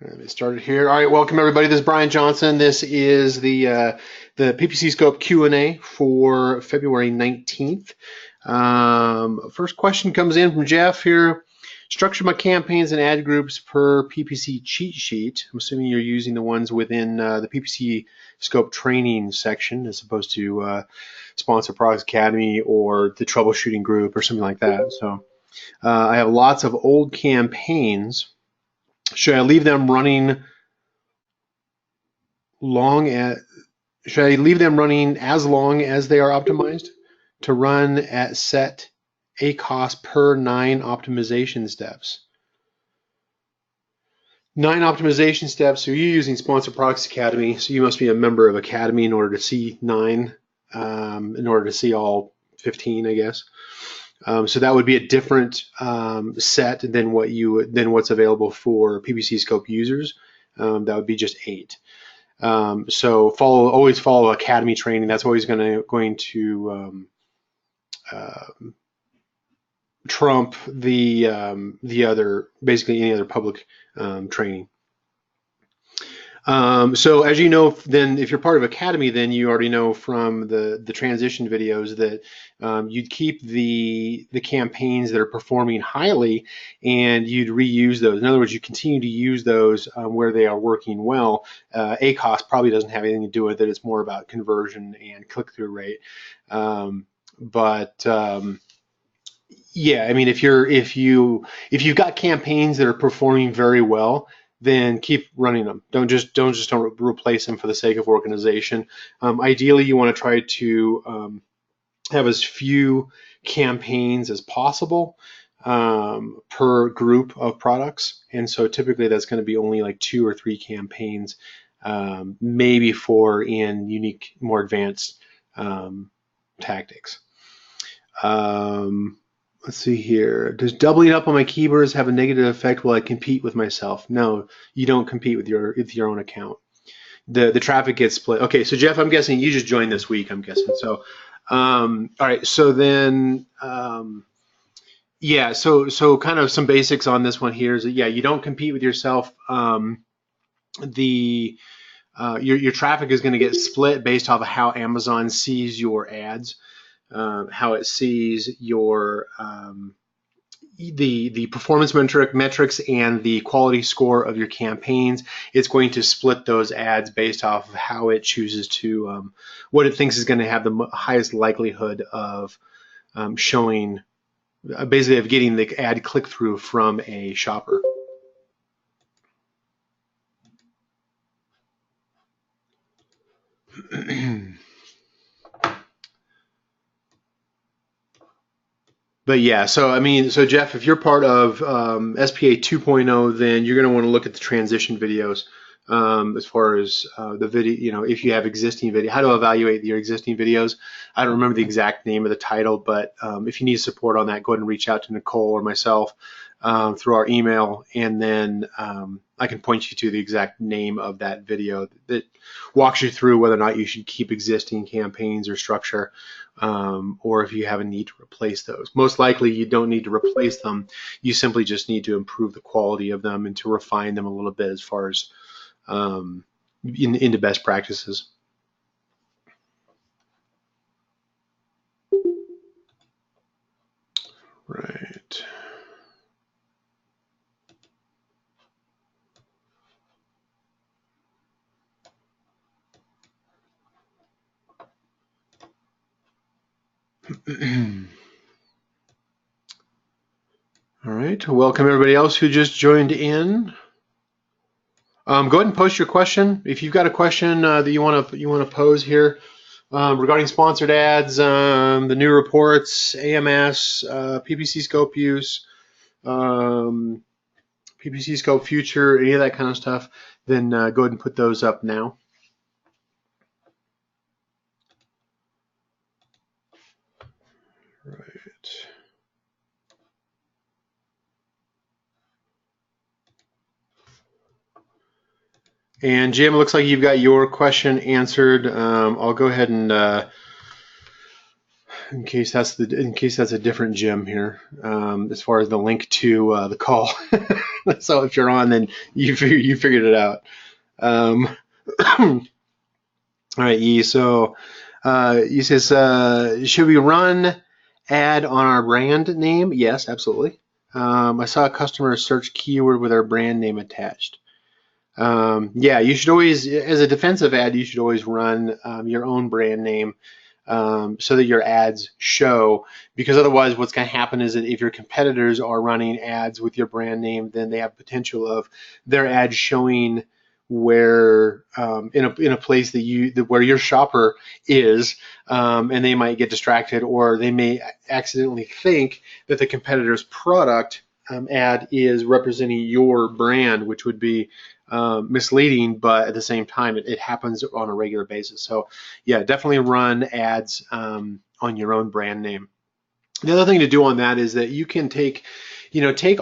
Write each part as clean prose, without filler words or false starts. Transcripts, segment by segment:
Let me start it here. All right, welcome everybody. This is Brian Johnson. This is the PPC Scope Q&A for February 19th. First question comes in from Jeff here. Structure my campaigns and ad groups per PPC cheat sheet. I'm assuming you're using the ones within the PPC Scope training section as opposed to Sponsor Products Academy or the troubleshooting group or something like that. So I have lots of old campaigns. Should I leave them running should I leave them running as long as they are optimized to run at set ACoS per 9 optimization steps? 9 optimization steps. So you're using Sponsor Products Academy, so you must be a member of Academy in order to see 9, in order to see all 15, I guess. So that would be a different set than what's available for PPC Scope users. That would be just 8. So always follow Academy training. That's always going to trump the other, basically any other public training. So as you know, then if you're part of Academy, then you already know from the transition videos that you'd keep the campaigns that are performing highly and you'd reuse those. In other words, you continue to use those where they are working well. ACoS probably doesn't have anything to do with it. It's more about conversion and click-through rate. Yeah, I mean, if you've got campaigns that are performing very well, then keep running them. Don't replace them for the sake of organization. Ideally, you want to try to have as few campaigns as possible per group of products, and so typically that's going to be only like 2 or 3 campaigns, maybe 4 in unique, more advanced tactics. Let's see here. Does doubling up on my keywords have a negative effect? Will I compete with myself? No, you don't compete with your own account. The traffic gets split. Okay, so Jeff, I'm guessing you just joined this week. I'm guessing. So, all right. So then, yeah. So kind of some basics on this one here is that, yeah, you don't compete with yourself. Your traffic is going to get split based off of how Amazon sees your ads. How it sees your the performance metrics and the quality score of your campaigns. It's going to split those ads based off of how it chooses to what it thinks is going to have the highest likelihood of showing, basically of getting the ad click through from a shopper. But yeah, so I mean, so Jeff, if you're part of SPA 2.0, then you're going to want to look at the transition videos as far as the video, if you have existing video, how to evaluate your existing videos. I don't remember the exact name of the title, but if you need support on that, go ahead and reach out to Nicole or myself through our email, and then I can point you to the exact name of that video that walks you through whether or not you should keep existing campaigns or structure, or if you have a need to replace those. Most likely you don't need to replace them. You simply just need to improve the quality of them and to refine them a little bit as far as into best practices. Right. All right, welcome everybody else who just joined in. Go ahead and post your question. If you've got a question that you want to pose here regarding sponsored ads, the new reports, AMS, PPC scope use, PPC scope future, any of that kind of stuff, then go ahead and put those up now. Right. And Jim, it looks like you've got your question answered. I'll go ahead and in case that's a different Jim here, as far as the link to the call. So if you're on, then you figured it out. All right, E. So he says, should we run ad on our brand name? Yes, absolutely. I saw a customer search keyword with our brand name attached. Yeah, you should always, as a defensive ad, you should always run your own brand name so that your ads show. Because otherwise, what's going to happen is that if your competitors are running ads with your brand name, then they have potential of their ads showing where in a place where your shopper is, and they might get distracted, or they may accidentally think that the competitor's product ad is representing your brand, which would be misleading, but at the same time, it happens on a regular basis. So yeah, definitely run ads on your own brand name. The other thing to do on that is that you can take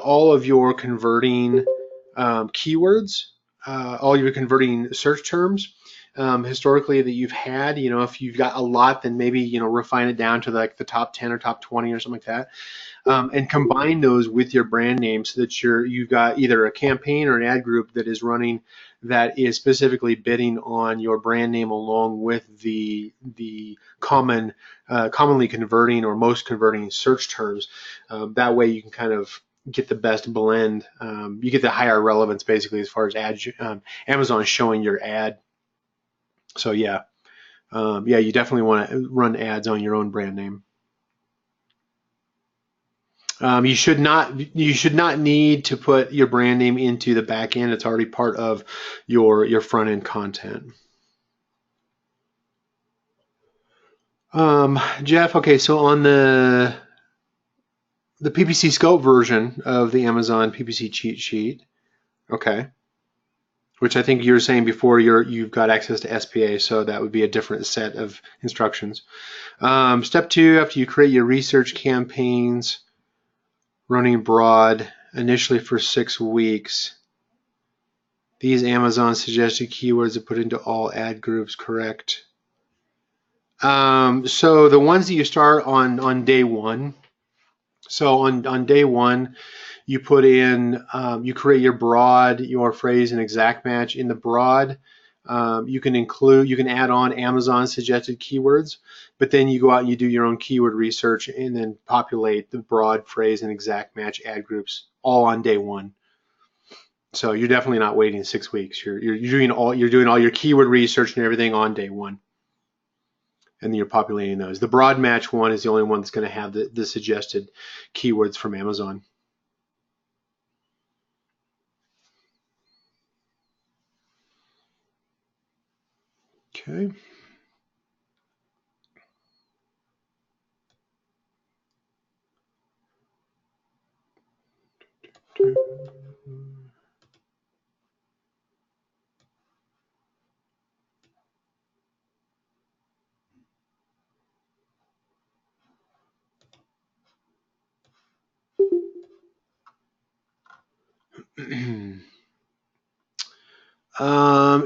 all of your converting keywords, all your converting search terms historically that you've had. If you've got a lot, then maybe refine it down to like the top 10 or top 20 or something like that. And combine those with your brand name so that you've got either a campaign or an ad group that is running that is specifically bidding on your brand name along with the commonly converting or most converting search terms. That way you can kind of get the best blend. You get the higher relevance basically as far as Amazon showing your ad. So yeah, you definitely want to run ads on your own brand name. You should not need to put your brand name into the back end. It's already part of your front end content. Jeff, okay, so on the PPC scope version of the Amazon PPC cheat sheet, okay, which I think you were saying before you've got access to SPA, so that would be a different set of instructions. Step 2, after you create your research campaigns, running broad initially for 6 weeks. These Amazon suggested keywords are put into all ad groups, correct? So the ones that you start on day one. So on day one, you put in, you create your broad, your phrase, and exact match. In the broad, you can add on Amazon suggested keywords, but then you go out and you do your own keyword research and then populate the broad, phrase, and exact match ad groups all on day one. So you're definitely not waiting 6 weeks. You're doing all your keyword research and everything on day one, and then you're populating those. The broad match one is the only one that's going to have the suggested keywords from Amazon. Okay.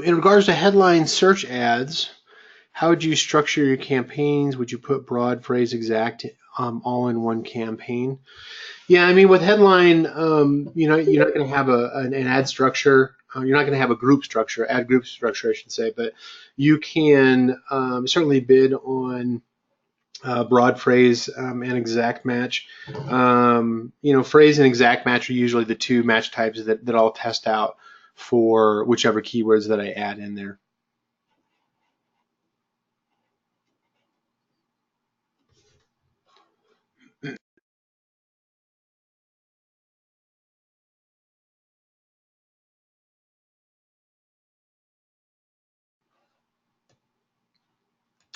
In regards to headline search ads, how would you structure your campaigns? Would you put broad, phrase, exact, all in one campaign? Yeah, I mean, with headline, you're not going to have an ad structure. You're not going to have a group structure, ad group structure, I should say, but you can certainly bid on broad phrase and exact match. Phrase and exact match are usually the two match types that I'll test out for whichever keywords that I add in there.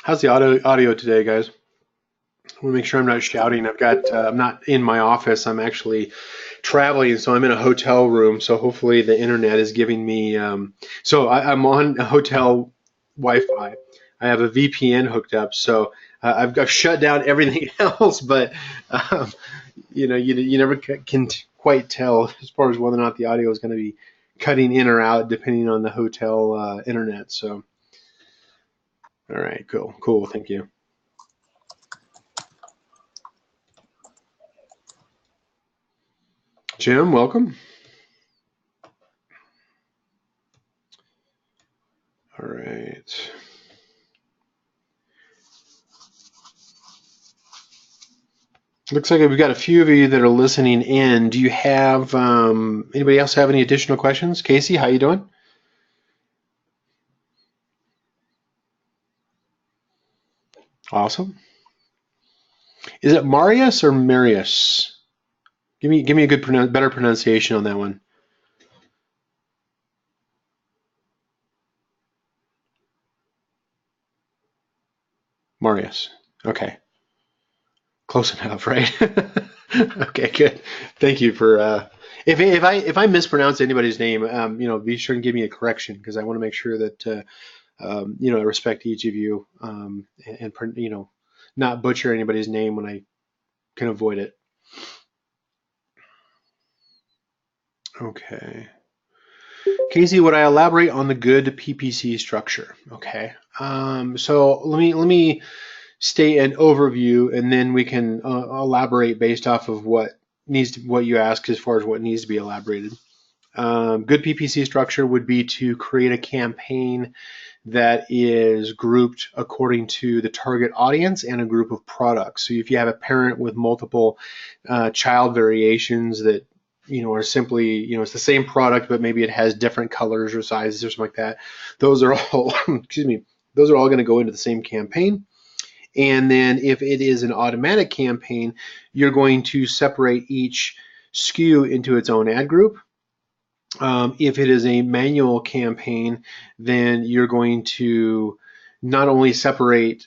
How's the audio today, guys? I want to make sure I'm not shouting. I'm not in my office. I'm actually traveling, so I'm in a hotel room. So hopefully the internet is giving me. I'm on hotel Wi-Fi. I have a VPN hooked up, so I've shut down everything else. But you never can quite tell as far as whether or not the audio is going to be cutting in or out depending on the hotel internet. So, all right, cool. Thank you. Jim, welcome. All right. Looks like we've got a few of you that are listening in. Do you have anybody else have any additional questions? Casey, how you doing? Awesome. Is it Marius or Marius? Give me a good better pronunciation on that one. Marius. Okay. Close enough, right? Okay, good. Thank you for if I mispronounce anybody's name, be sure and give me a correction because I want to make sure that I respect each of you and not butcher anybody's name when I can avoid it. Okay. Casey, would I elaborate on the good PPC structure? Okay. So let me state an overview, and then we can elaborate based off of what you ask as far as what needs to be elaborated. Good PPC structure would be to create a campaign that is grouped according to the target audience and a group of products. So if you have a parent with multiple child variations that are simply, it's the same product, but maybe it has different colors or sizes or something like that. Those are all, excuse me, those are all going to go into the same campaign. And then if it is an automatic campaign, you're going to separate each SKU into its own ad group. If it is a manual campaign, then you're going to not only separate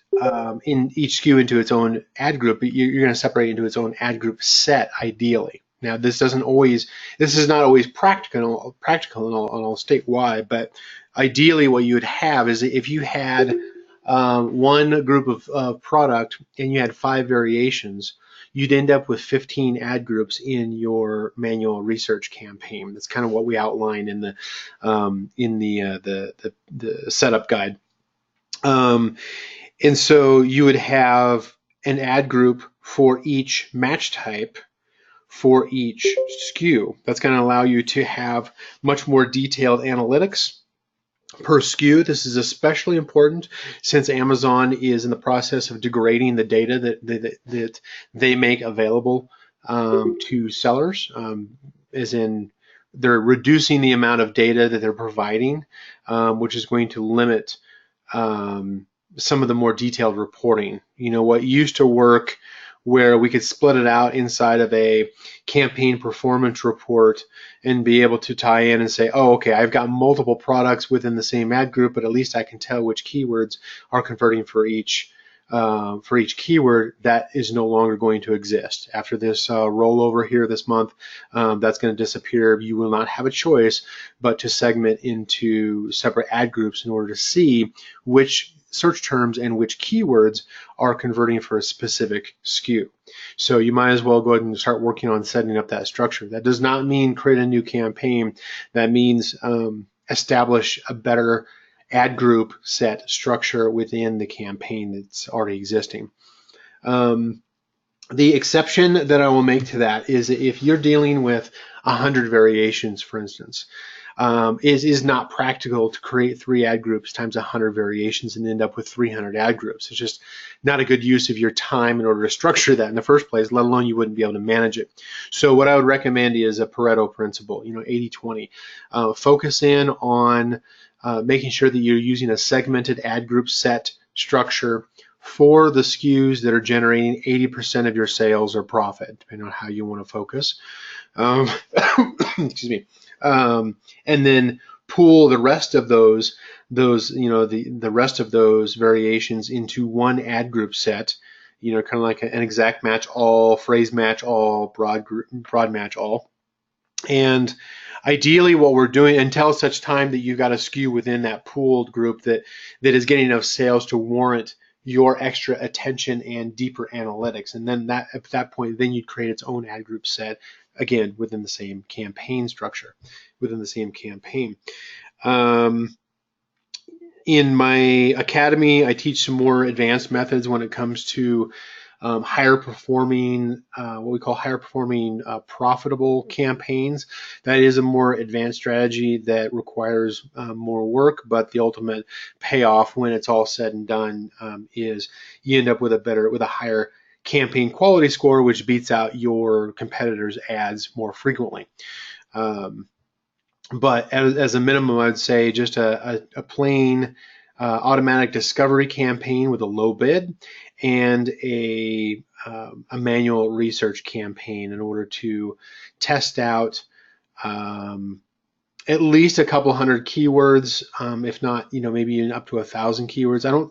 in each SKU into its own ad group, but you're going to separate into its own ad group set ideally. Now, this is not always practical, and I'll state why, but ideally what you would have is if you had one group of product and you had 5 variations, you'd end up with 15 ad groups in your manual research campaign. That's kind of what we outline in the setup guide. And so you would have an ad group for each match type for each SKU. That's going to allow you to have much more detailed analytics per SKU. This is especially important since Amazon is in the process of degrading the data that they make available to sellers, as in they're reducing the amount of data that they're providing, which is going to limit some of the more detailed reporting. What used to work where we could split it out inside of a campaign performance report and be able to tie in and say, oh, okay, I've got multiple products within the same ad group, but at least I can tell which keywords are converting for each keyword. That is no longer going to exist. After this rollover here this month, that's going to disappear. You will not have a choice but to segment into separate ad groups in order to see which search terms and which keywords are converting for a specific SKU. So you might as well go ahead and start working on setting up that structure. That does not mean create a new campaign. That means establish a better ad group set structure within the campaign that's already existing. The exception that I will make to that is if you're dealing with 100 variations, for instance, is not practical to create 3 ad groups times 100 variations and end up with 300 ad groups. It's just not a good use of your time in order to structure that in the first place, let alone you wouldn't be able to manage it. So what I would recommend is a Pareto principle, 80-20. Focus in on making sure that you're using a segmented ad group set structure for the SKUs that are generating 80% of your sales or profit, depending on how you want to focus. Excuse me. And then pool the rest of those the rest of those variations into one ad group set, kind of like an exact match all, phrase match all, broad match all. And ideally what we're doing until such time that you've got a SKU within that pooled group that is getting enough sales to warrant your extra attention and deeper analytics. And then at that point, then you'd create its own ad group set, again, within the same campaign structure, within the same campaign. In my academy, I teach some more advanced methods when it comes to higher performing, what we call higher performing profitable campaigns. That is a more advanced strategy that requires more work, but the ultimate payoff when it's all said and done is you end up with a higher campaign quality score, which beats out your competitors' ads more frequently. But as a minimum, I'd say just a plain automatic discovery campaign with a low bid and a manual research campaign in order to test out at least a couple hundred keywords, if not, maybe even up to 1,000 keywords.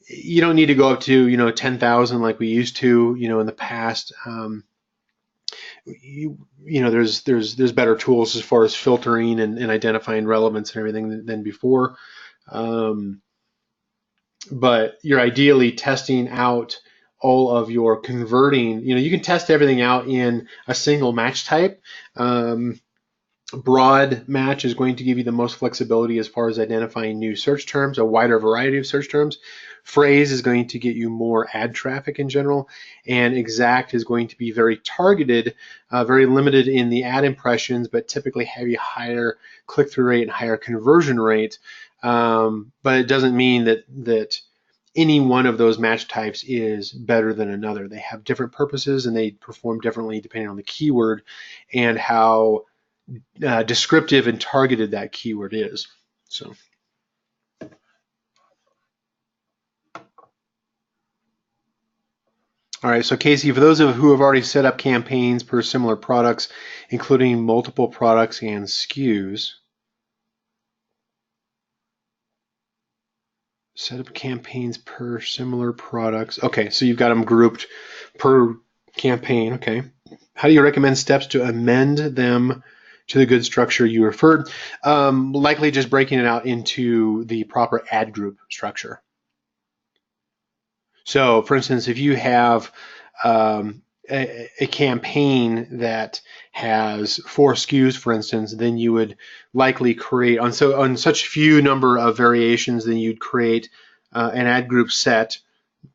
You don't need to go up to 10,000 like we used to in the past. There's better tools as far as filtering and identifying relevance and everything than before. But you're ideally testing out all of your converting. You can test everything out in a single match type. Broad match is going to give you the most flexibility as far as identifying new search terms, a wider variety of search terms. Phrase is going to get you more ad traffic in general, and exact is going to be very targeted, very limited in the ad impressions, but typically have a higher click-through rate and higher conversion rate. But it doesn't mean that any one of those match types is better than another. They have different purposes and they perform differently depending on the keyword and how descriptive and targeted that keyword is. So. All right, so Casey, for those of who have already set up campaigns per similar products, including multiple products and SKUs, set up campaigns per similar products. Okay, so you've got them grouped per campaign. Okay. How do you recommend steps to amend them to the good structure you referred? Likely just breaking it out into the proper ad group structure. So, for instance, if you have a campaign that has 4 SKUs, for instance, then you would likely create on such few number of variations, then you'd create an ad group set,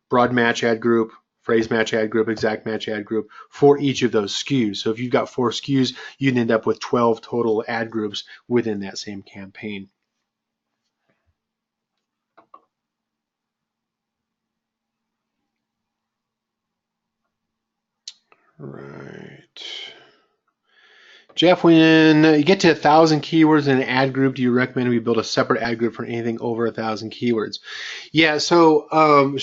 broad match ad group, phrase match ad group, exact match ad group for each of those SKUs. So if you've got 4 SKUs, you'd end up with 12 total ad groups within that same campaign. Right. Jeff, when you get to 1,000 keywords in an ad group, do you recommend we build a separate ad group for anything over 1,000 keywords? Yeah, so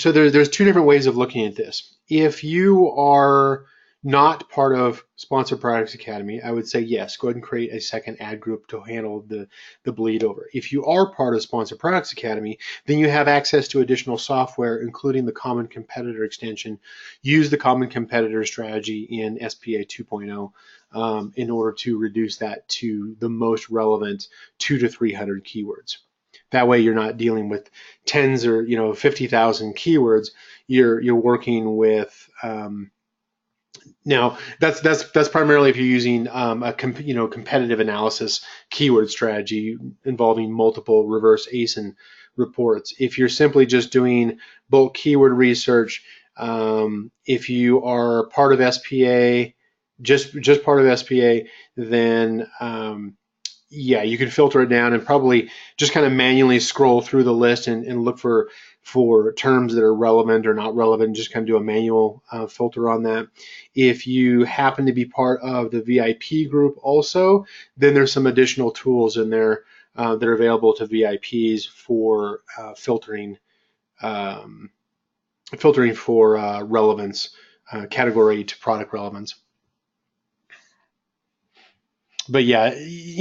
there's 2 different ways of looking at this. If you are not part of Sponsored Products Academy, I would say yes, go ahead and create a second ad group to handle the bleed over. If you are part of Sponsored Products Academy, then you have access to additional software, including the Common Competitor extension. Use the Common Competitor strategy in SPA 2.0 in order to reduce that to the most relevant 200 to 300 keywords. That way, you're not dealing with tens or 50,000 keywords. You're working with now that's primarily if you're using a competitive analysis keyword strategy involving multiple reverse ASIN reports. If you're simply just doing bulk keyword research, if you are part of SPA, just part of SPA, then yeah, you can filter it down and probably just kind of manually scroll through the list and look for terms that are relevant or not relevant, just kind of do a manual filter on that. If you happen to be part of the VIP group also, then there's some additional tools in there that are available to VIPs for filtering for relevance, category to product relevance. But yeah,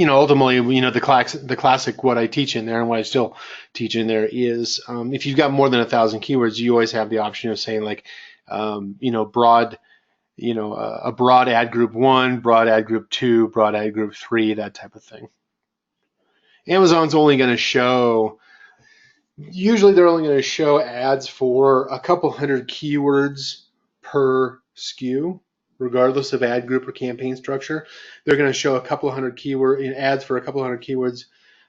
ultimately, the classic what I teach in there and what I still teach in there is if you've got more than 1,000 keywords, you always have the option of saying like, broad, a broad ad group 1, broad ad group 2, broad ad group 3, that type of thing. Amazon's only going to show, usually they're only going to show ads for a couple hundred keywords per SKU. Regardless of ad group or campaign structure, they're going to show a couple of hundred keyword ads for a couple hundred keywords,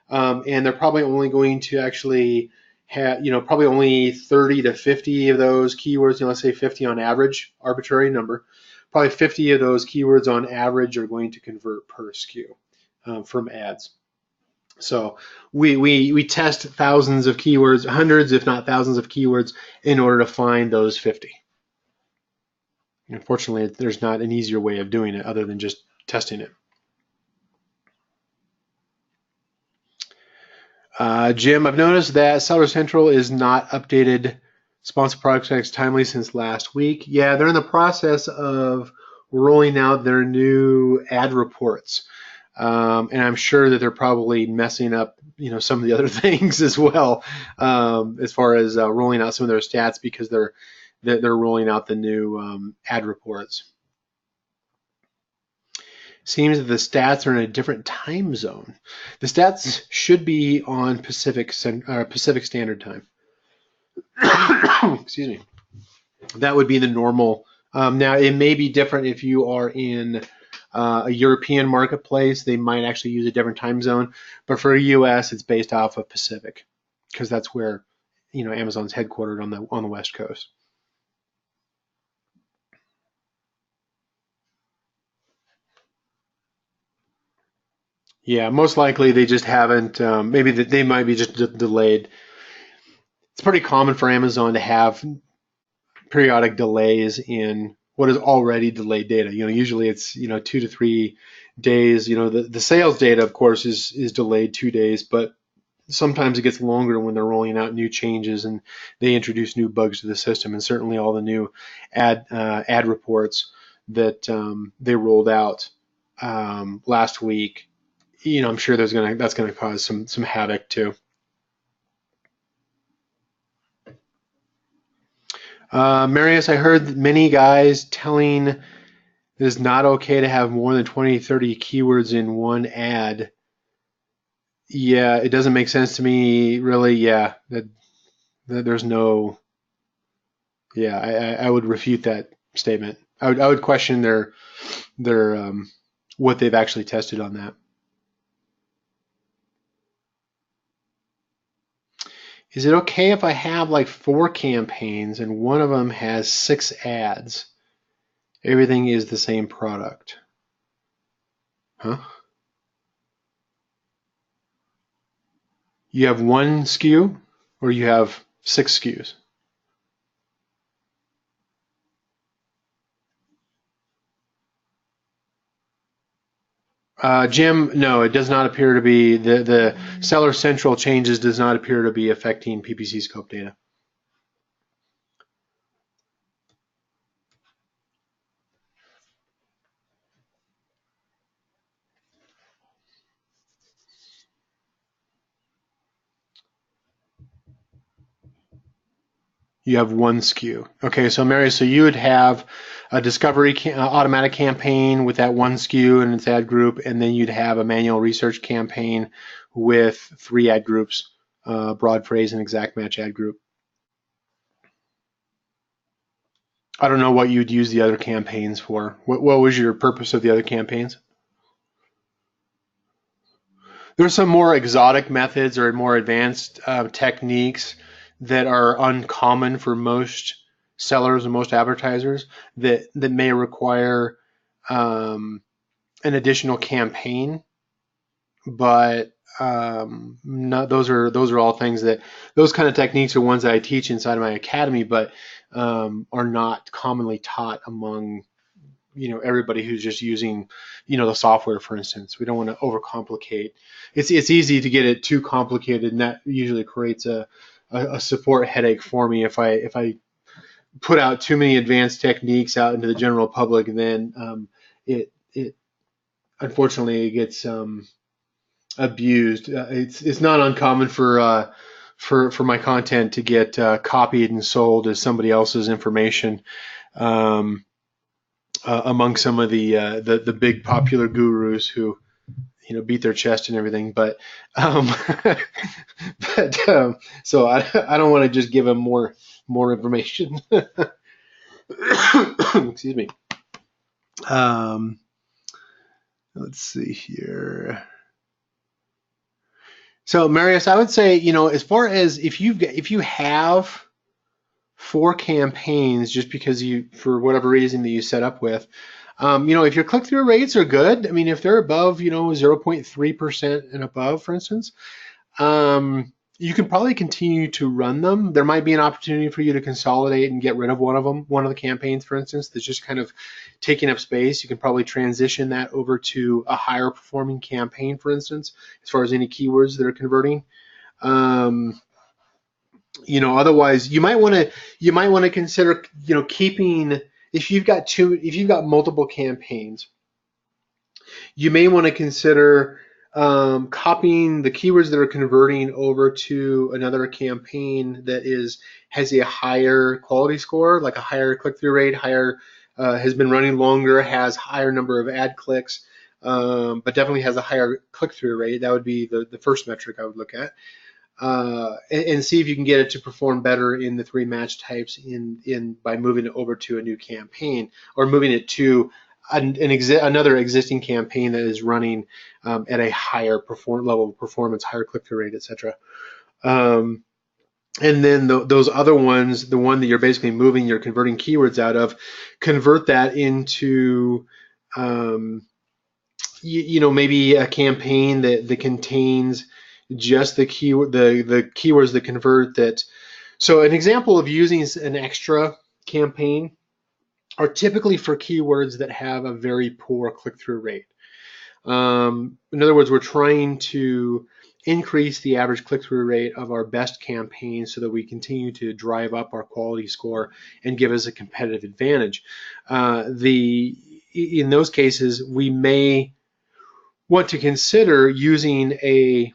and they're probably only going to actually probably only 30 to 50 of those keywords, let's say 50 on average, arbitrary number, probably 50 of those keywords on average are going to convert per SKU from ads. So we test thousands of keywords, hundreds if not thousands of keywords in order to find those 50. Unfortunately, there's not an easier way of doing it other than just testing it. Jim, I've noticed that Seller Central is not updated sponsored products timely since last week. Yeah, they're in the process of rolling out their new ad reports. And I'm sure that they're probably messing up, some of the other things as well, as far as rolling out some of their stats because they're rolling out the new ad reports. Seems that the stats are in a different time zone. The stats should be on Pacific Standard Time. Excuse me. That would be the normal. Now, it may be different if you are in a European marketplace. They might actually use a different time zone. But for US, it's based off of Pacific because that's where Amazon's headquartered on the West Coast. Yeah, most likely they just haven't. Maybe they might be just delayed. It's pretty common for Amazon to have periodic delays in what is already delayed data. Usually it's 2 to 3 days. The sales data, of course, is delayed 2 days, but sometimes it gets longer when they're rolling out new changes and they introduce new bugs to the system. And certainly all the new ad reports that they rolled out last week. I'm sure that's going to cause some havoc too. Marius, I heard many guys telling it is not okay to have more than 20, 30 keywords in one ad. Yeah, it doesn't make sense to me, really. Yeah, that there's no. Yeah, I would refute that statement. I would question their what they've actually tested on that. Is it okay if I have like 4 campaigns and one of them has 6 ads? Everything is the same product. Huh? You have 1 SKU or you have 6 SKUs? Jim, no, it does not appear to be. The Seller Central changes does not appear to be affecting PPC scope data. You have 1 SKU. Okay, so Mary, so you would have a discovery automatic campaign with that 1 SKU and its ad group, and then you'd have a manual research campaign with 3 ad groups, broad phrase and exact match ad group. I don't know what you'd use the other campaigns for. What was your purpose of the other campaigns? There's some more exotic methods or more advanced techniques that are uncommon for most sellers and most advertisers that may require an additional campaign, but those are all things those kind of techniques are ones that I teach inside of my academy, but are not commonly taught among everybody who's just using the software. For instance, we don't want to overcomplicate. It's easy to get it too complicated, and that usually creates a support headache for me if I put out too many advanced techniques out into the general public. Then it unfortunately it gets abused. It's not uncommon for my content to get copied and sold as somebody else's information. Among some of the big popular gurus who beat their chest and everything, but so I don't want to just give them more information. Excuse me. Let's see here. So Marius, I would say, as far as if you have 4 campaigns, just because for whatever reason that you set up with, if your click-through rates are good, I mean, if they're above, 0.3% and above, for instance, you can probably continue to run them. There might be an opportunity for you to consolidate and get rid of one of them, one of the campaigns, for instance, that's just kind of taking up space. You can probably transition that over to a higher performing campaign, for instance, as far as any keywords that are converting. Otherwise you might want to consider, keeping, if you've got multiple campaigns, you may want to consider copying the keywords that are converting over to another campaign that has a higher quality score, like a higher click-through rate, has been running longer, has higher number of ad clicks, but definitely has a higher click-through rate. That would be the first metric I would look at. And see if you can get it to perform better in the 3 match types by moving it over to a new campaign, or moving it to another existing campaign that is running at a higher level of performance, higher click-through rate, etc. And then those other ones, the one that you're basically moving your converting keywords out of, convert that into maybe a campaign that contains just the keywords that convert. That so an example of using an extra campaign are typically for keywords that have a very poor click-through rate. In other words, we're trying to increase the average click-through rate of our best campaigns so that we continue to drive up our quality score and give us a competitive advantage. In those cases, we may want to consider using a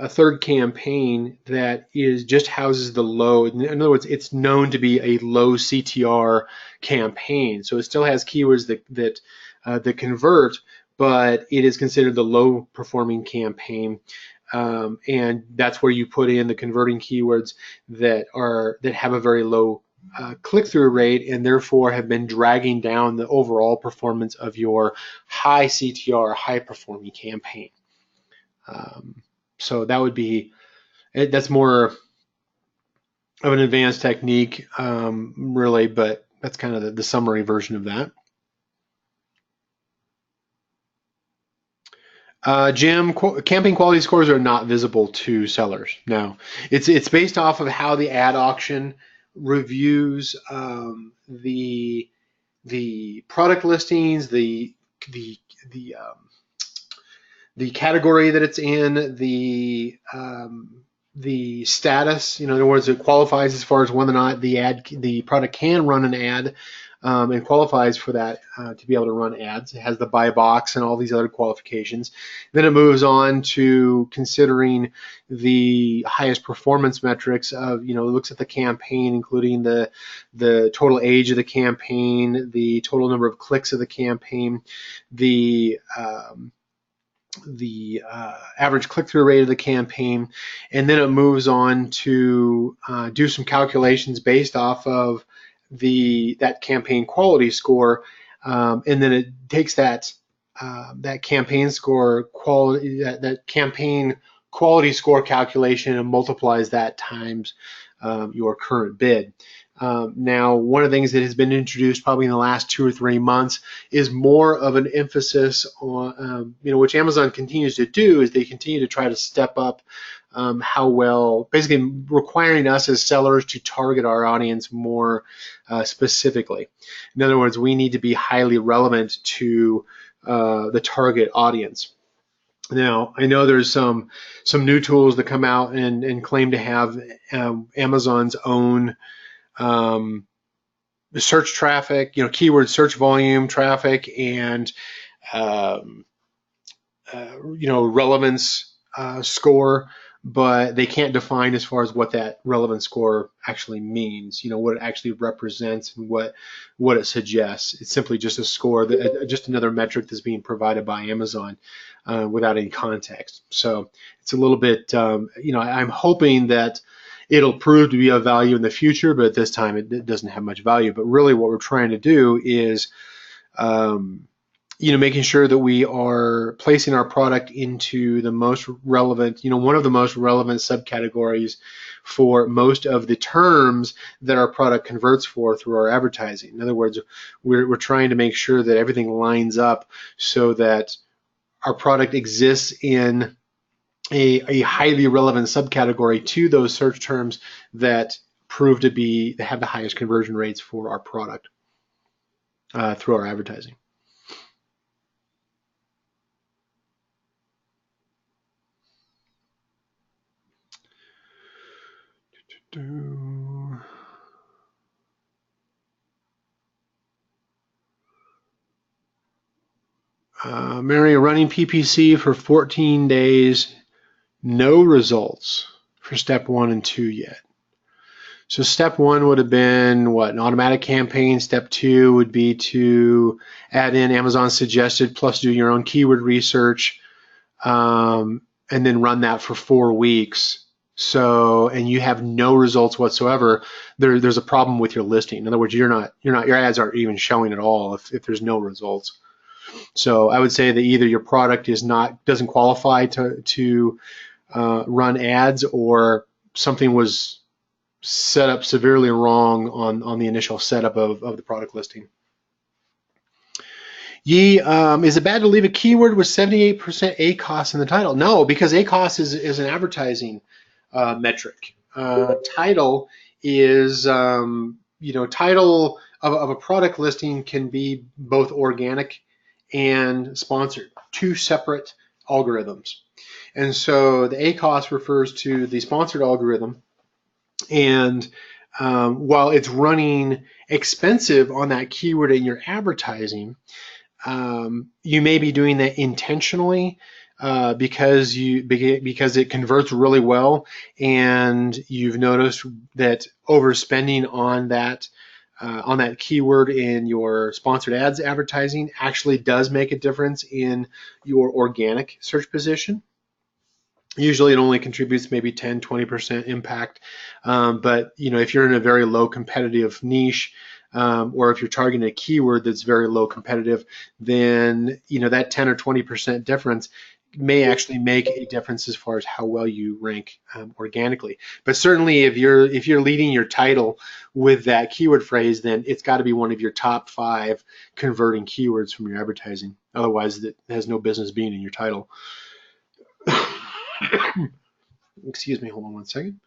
third campaign that just houses the low. In other words, it's known to be a low CTR campaign, so it still has keywords that convert, but it is considered the low performing campaign, and that's where you put in the converting keywords that have a very low click-through rate, and therefore have been dragging down the overall performance of your high CTR, high performing campaign. So that's more of an advanced technique, really, but that's kind of the summary version of that. Jim, campaign quality scores are not visible to sellers. No, it's based off of how the ad auction reviews the product listings, the category that it's in, the status. In other words, it qualifies as far as whether or not the product can run an ad, and qualifies for that to be able to run ads. It has the buy box and all these other qualifications. Then it moves on to considering the highest performance metrics of, it looks at the campaign, including the total age of the campaign, the total number of clicks of the campaign, the average click-through rate of the campaign, and then it moves on to do some calculations based off of that campaign quality score, and then it takes that campaign score quality, that campaign quality score calculation, and multiplies that times your current bid. Now, one of the things that has been introduced probably in the last 2 or 3 months is more of an emphasis on, which Amazon continues to do, is they continue to try to step up how well, basically requiring us as sellers to target our audience more specifically. In other words, we need to be highly relevant to the target audience. Now, I know there's some new tools that come out and claim to have Amazon's own search traffic, keyword search volume traffic, and relevance score, but they can't define as far as what that relevance score actually means, what it actually represents and what it suggests. It's simply just a score, just another metric that's being provided by Amazon without any context. So it's a little bit, I'm hoping that it'll prove to be of value in the future, but at this time it doesn't have much value. But really what we're trying to do is making sure that we are placing our product into the most relevant, one of the most relevant subcategories for most of the terms that our product converts for through our advertising. In other words, we're trying to make sure that everything lines up so that our product exists in a highly relevant subcategory to those search terms that prove to have the highest conversion rates for our product through our advertising. Mary, running PPC for 14 days, no results for step 1 and 2 yet. So step 1 would have been what? An automatic campaign. Step 2 would be to add in Amazon suggested plus do your own keyword research, and then run that for 4 weeks. So, and you have no results whatsoever. There's a problem with your listing. In other words, your ads aren't even showing at all if there's no results. So I would say that either your product doesn't qualify to run ads, or something was set up severely wrong on the initial setup of the product listing. Is it bad to leave a keyword with 78% ACoS in the title? No, because ACoS is an advertising metric. Title is, title of a product listing can be both organic and sponsored, 2 separate algorithms. And so the ACoS refers to the sponsored algorithm, and while it's running expensive on that keyword in your advertising, you may be doing that intentionally because it converts really well, and you've noticed that overspending on that keyword in your sponsored ads advertising actually does make a difference in your organic search position. Usually it only contributes maybe 10-20% impact, but if you're in a very low competitive niche, or if you're targeting a keyword that's very low competitive, then that 10 or 20% difference may actually make a difference as far as how well you rank organically. But certainly if you're leading your title with that keyword phrase, then it's got to be one of your top 5 converting keywords from your advertising. Otherwise, it has no business being in your title. Excuse me, hold on one second.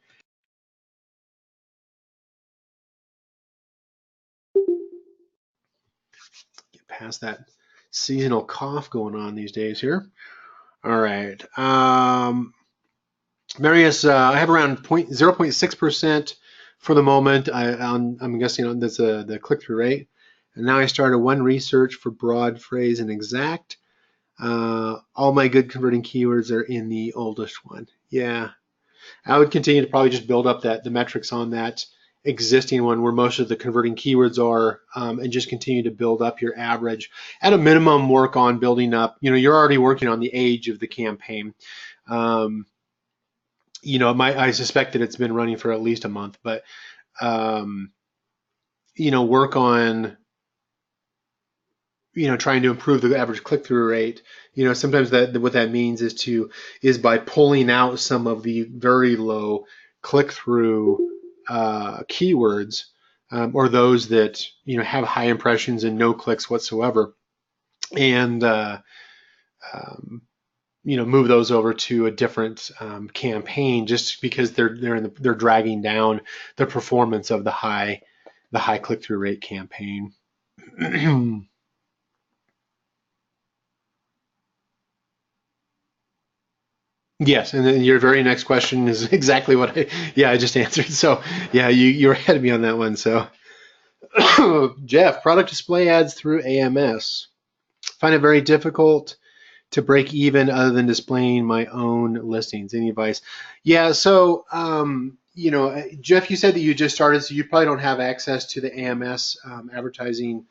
Get past that seasonal cough going on these days here. All right. Marius, I have around 0.6% for the moment. I'm guessing that's the click-through rate. And now I started one research for broad phrase and exact. All my good converting keywords are in the oldest one. Yeah. I would continue to probably just build up the metrics on that existing one where most of the converting keywords are, and just continue to build up your average. At a minimum, work on building up, you're already working on the age of the campaign. I suspect that it's been running for at least a month, but, work on, trying to improve the average click-through rate. Sometimes what that means is by pulling out some of the very low click-through keywords, or those that have high impressions and no clicks whatsoever, and move those over to a different campaign, just because they're dragging down the performance of the high click-through rate campaign. Yes, and then your very next question is exactly what I just answered. So yeah, you were ahead of me on that one. So Jeff, product display ads through AMS. Find it very difficult to break even other than displaying my own listings. Any advice? Yeah, so Jeff, you said that you just started, so you probably don't have access to the AMS advertising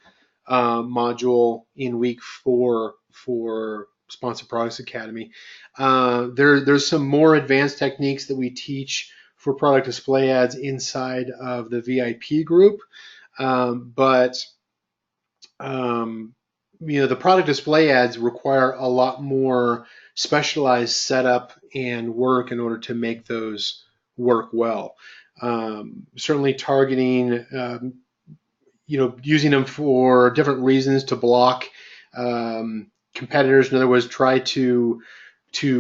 module in week 4 for Sponsored Products Academy. There's some more advanced techniques that we teach for product display ads inside of the VIP group, but the product display ads require a lot more specialized setup and work in order to make those work well. Certainly targeting, using them for different reasons to block competitors. In other words, try to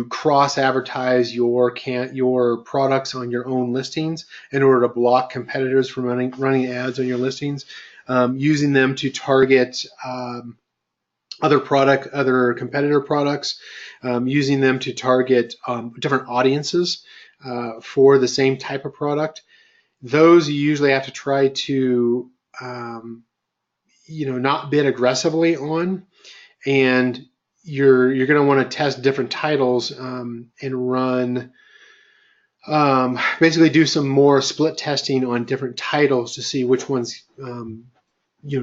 cross advertise your products on your own listings in order to block competitors from running ads on your listings. Using them to target other competitor products, using them to target different audiences for the same type of product. Those you usually have to try to not bid aggressively on, and you're going to want to test different titles and run basically do some more split testing on different titles to see which ones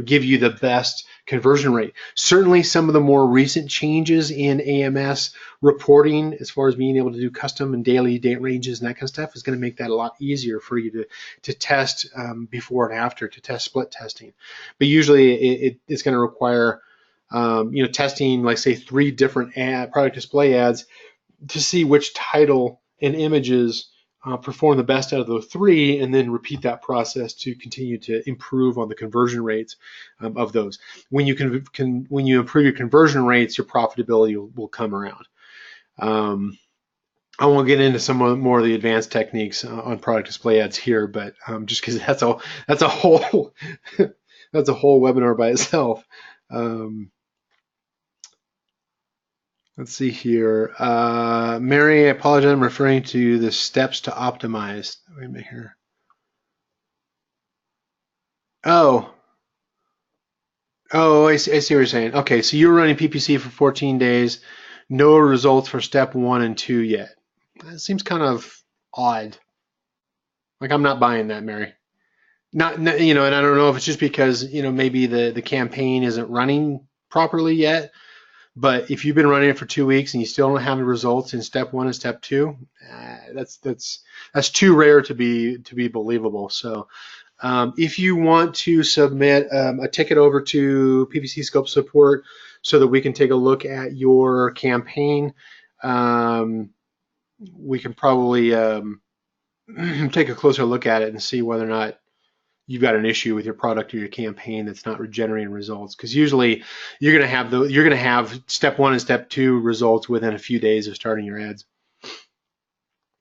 give you the best conversion rate. Certainly some of the more recent changes in AMS reporting, as far as being able to do custom and daily date ranges and that kind of stuff, is going to make that a lot easier for you to test before and after, to test split testing. But usually it's going to require testing, like say 3 different product display ads to see which title and images perform the best out of the 3, and then repeat that process to continue to improve on the conversion rates of those. When you when you improve your conversion rates, your profitability will come around. I won't get into some more of the advanced techniques on product display ads here, but just because that's a whole that's a whole webinar by itself. Let's see here. Mary, I apologize. I'm referring to the steps to optimize. Wait a minute here. Oh, I see what you're saying. Okay, so you're running PPC for 14 days. No results for step 1 and 2 yet. That seems kind of odd. Like, I'm not buying that, Mary. Not, and I don't know if it's just because, maybe the campaign isn't running properly yet. But if you've been running it for 2 weeks and you still don't have the results in step 1 and step 2, that's too rare to be believable. So if you want to submit a ticket over to PPC Scope Support so that we can take a look at your campaign, we can probably take a closer look at it and see whether or not you've got an issue with your product or your campaign that's not generating results. Because usually you're going to have step 1 and step 2 results within a few days of starting your ads.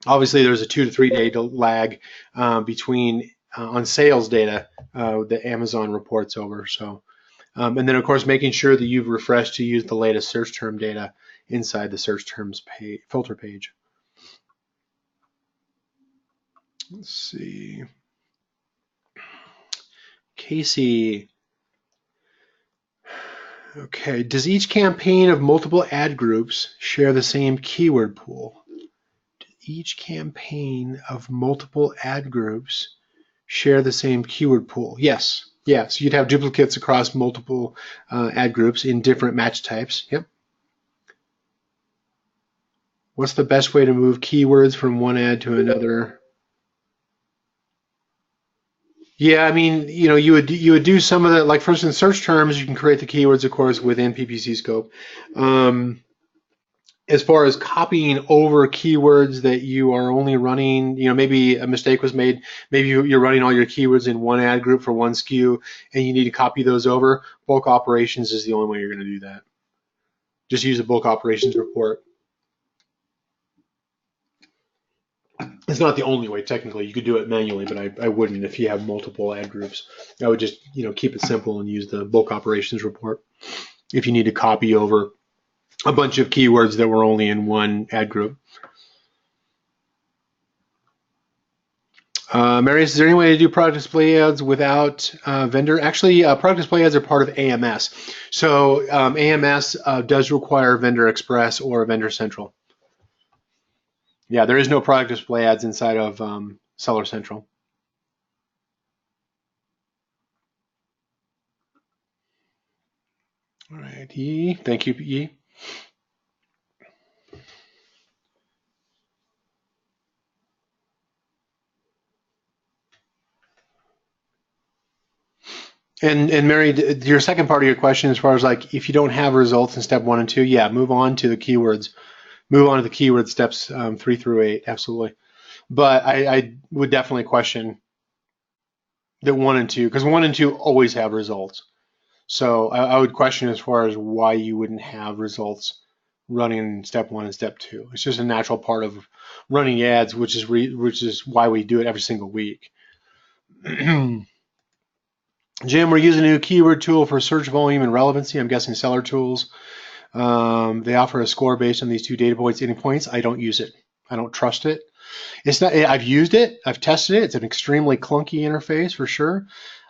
Obviously, there's a 2 to 3 day lag between on sales data that Amazon reports over. So, and then of course making sure that you've refreshed to use the latest search term data inside the search terms filter page. Let's see. Casey. Okay, does each campaign of multiple ad groups share the same keyword pool? Does each campaign of multiple ad groups share the same keyword pool? Yes. Yeah, so you'd have duplicates across multiple ad groups in different match types. Yep. What's the best way to move keywords from one ad to another? Yeah, I mean, you would do some of the, like for instance, search terms. You can create the keywords, of course, within PPC Scope. As far as copying over keywords that you are only running, maybe a mistake was made. Maybe you're running all your keywords in one ad group for one SKU, and you need to copy those over. Bulk operations is the only way you're going to do that. Just use a bulk operations report. It's not the only way, technically. You could do it manually, but I wouldn't if you have multiple ad groups. I would just, keep it simple and use the bulk operations report if you need to copy over a bunch of keywords that were only in one ad group. Marius, is there any way to do product display ads without vendor? Actually, product display ads are part of AMS. So AMS does require Vendor Express or Vendor Central. Yeah, there is no product display ads inside of Seller Central. All right, Yi. Thank you, Yi. And Mary, your second part of your question, as far as like if you don't have results in step 1 and 2, yeah, move on to the keywords. Move on to the keyword steps 3 through 8, absolutely. But I would definitely question the 1 and 2 because 1 and 2 always have results. So I would question as far as why you wouldn't have results running in step 1 and step 2. It's just a natural part of running ads, which is why we do it every single week. Jim, we're using a new keyword tool for search volume and relevancy. I'm guessing Seller Tools. They offer a score based on these 2 data points, ending points. I don't use it. I don't trust it. It's not. I've used it. I've tested it. It's an extremely clunky interface for sure.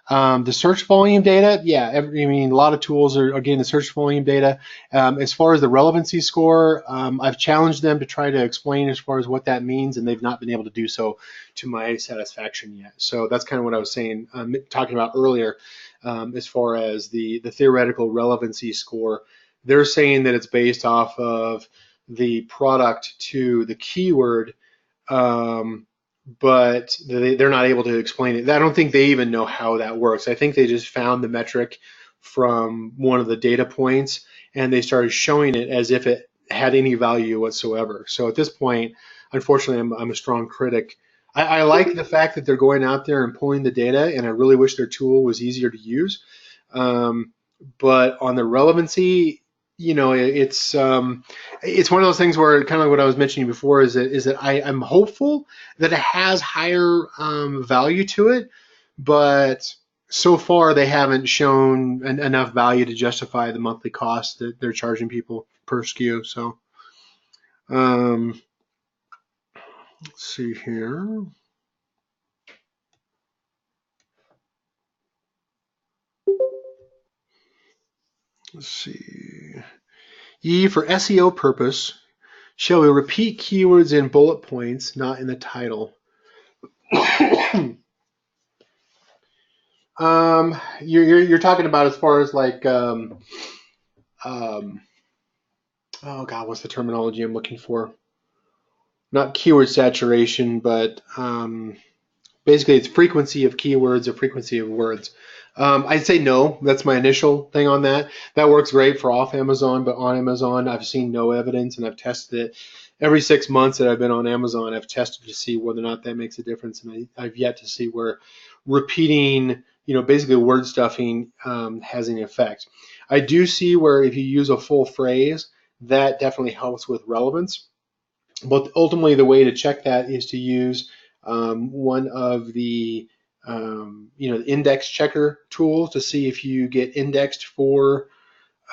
The search volume data, yeah, I mean, a lot of tools are getting the search volume data. As far as the relevancy score, I've challenged them to try to explain as far as what that means, and they've not been able to do so to my satisfaction yet. So that's kind of what I was saying, talking about earlier, as far as the theoretical relevancy score. They're saying that it's based off of the product to the keyword, um, but they're not able to explain it. I don't think they even know how that works. I think they just found the metric from one of the data points and they started showing it as if it had any value whatsoever. So at this point, unfortunately, I'm a strong critic. I like the fact that they're going out there and pulling the data, and I really wish their tool was easier to use. Um, but on the relevancy, it's one of those things where kind of what I was mentioning before is that I'm hopeful that it has higher value to it, but so far they haven't shown enough value to justify the monthly cost that they're charging people per SKU. So um, let's see here. Let's see. For SEO purpose, shall we repeat keywords in bullet points, not in the title? You're talking about as far as like um, oh god, what's the terminology I'm looking for? Not keyword saturation, but basically it's frequency of keywords or frequency of words. I'd say no. That's my initial thing on that. That works great for off Amazon, but on Amazon, I've seen no evidence, and I've tested it every 6 months that I've been on Amazon. I've tested to see whether or not that makes a difference, and I've yet to see where repeating, basically word stuffing has any effect. I do see where if you use a full phrase, that definitely helps with relevance. But ultimately, the way to check that is to use one of the index checker tools to see if you get indexed for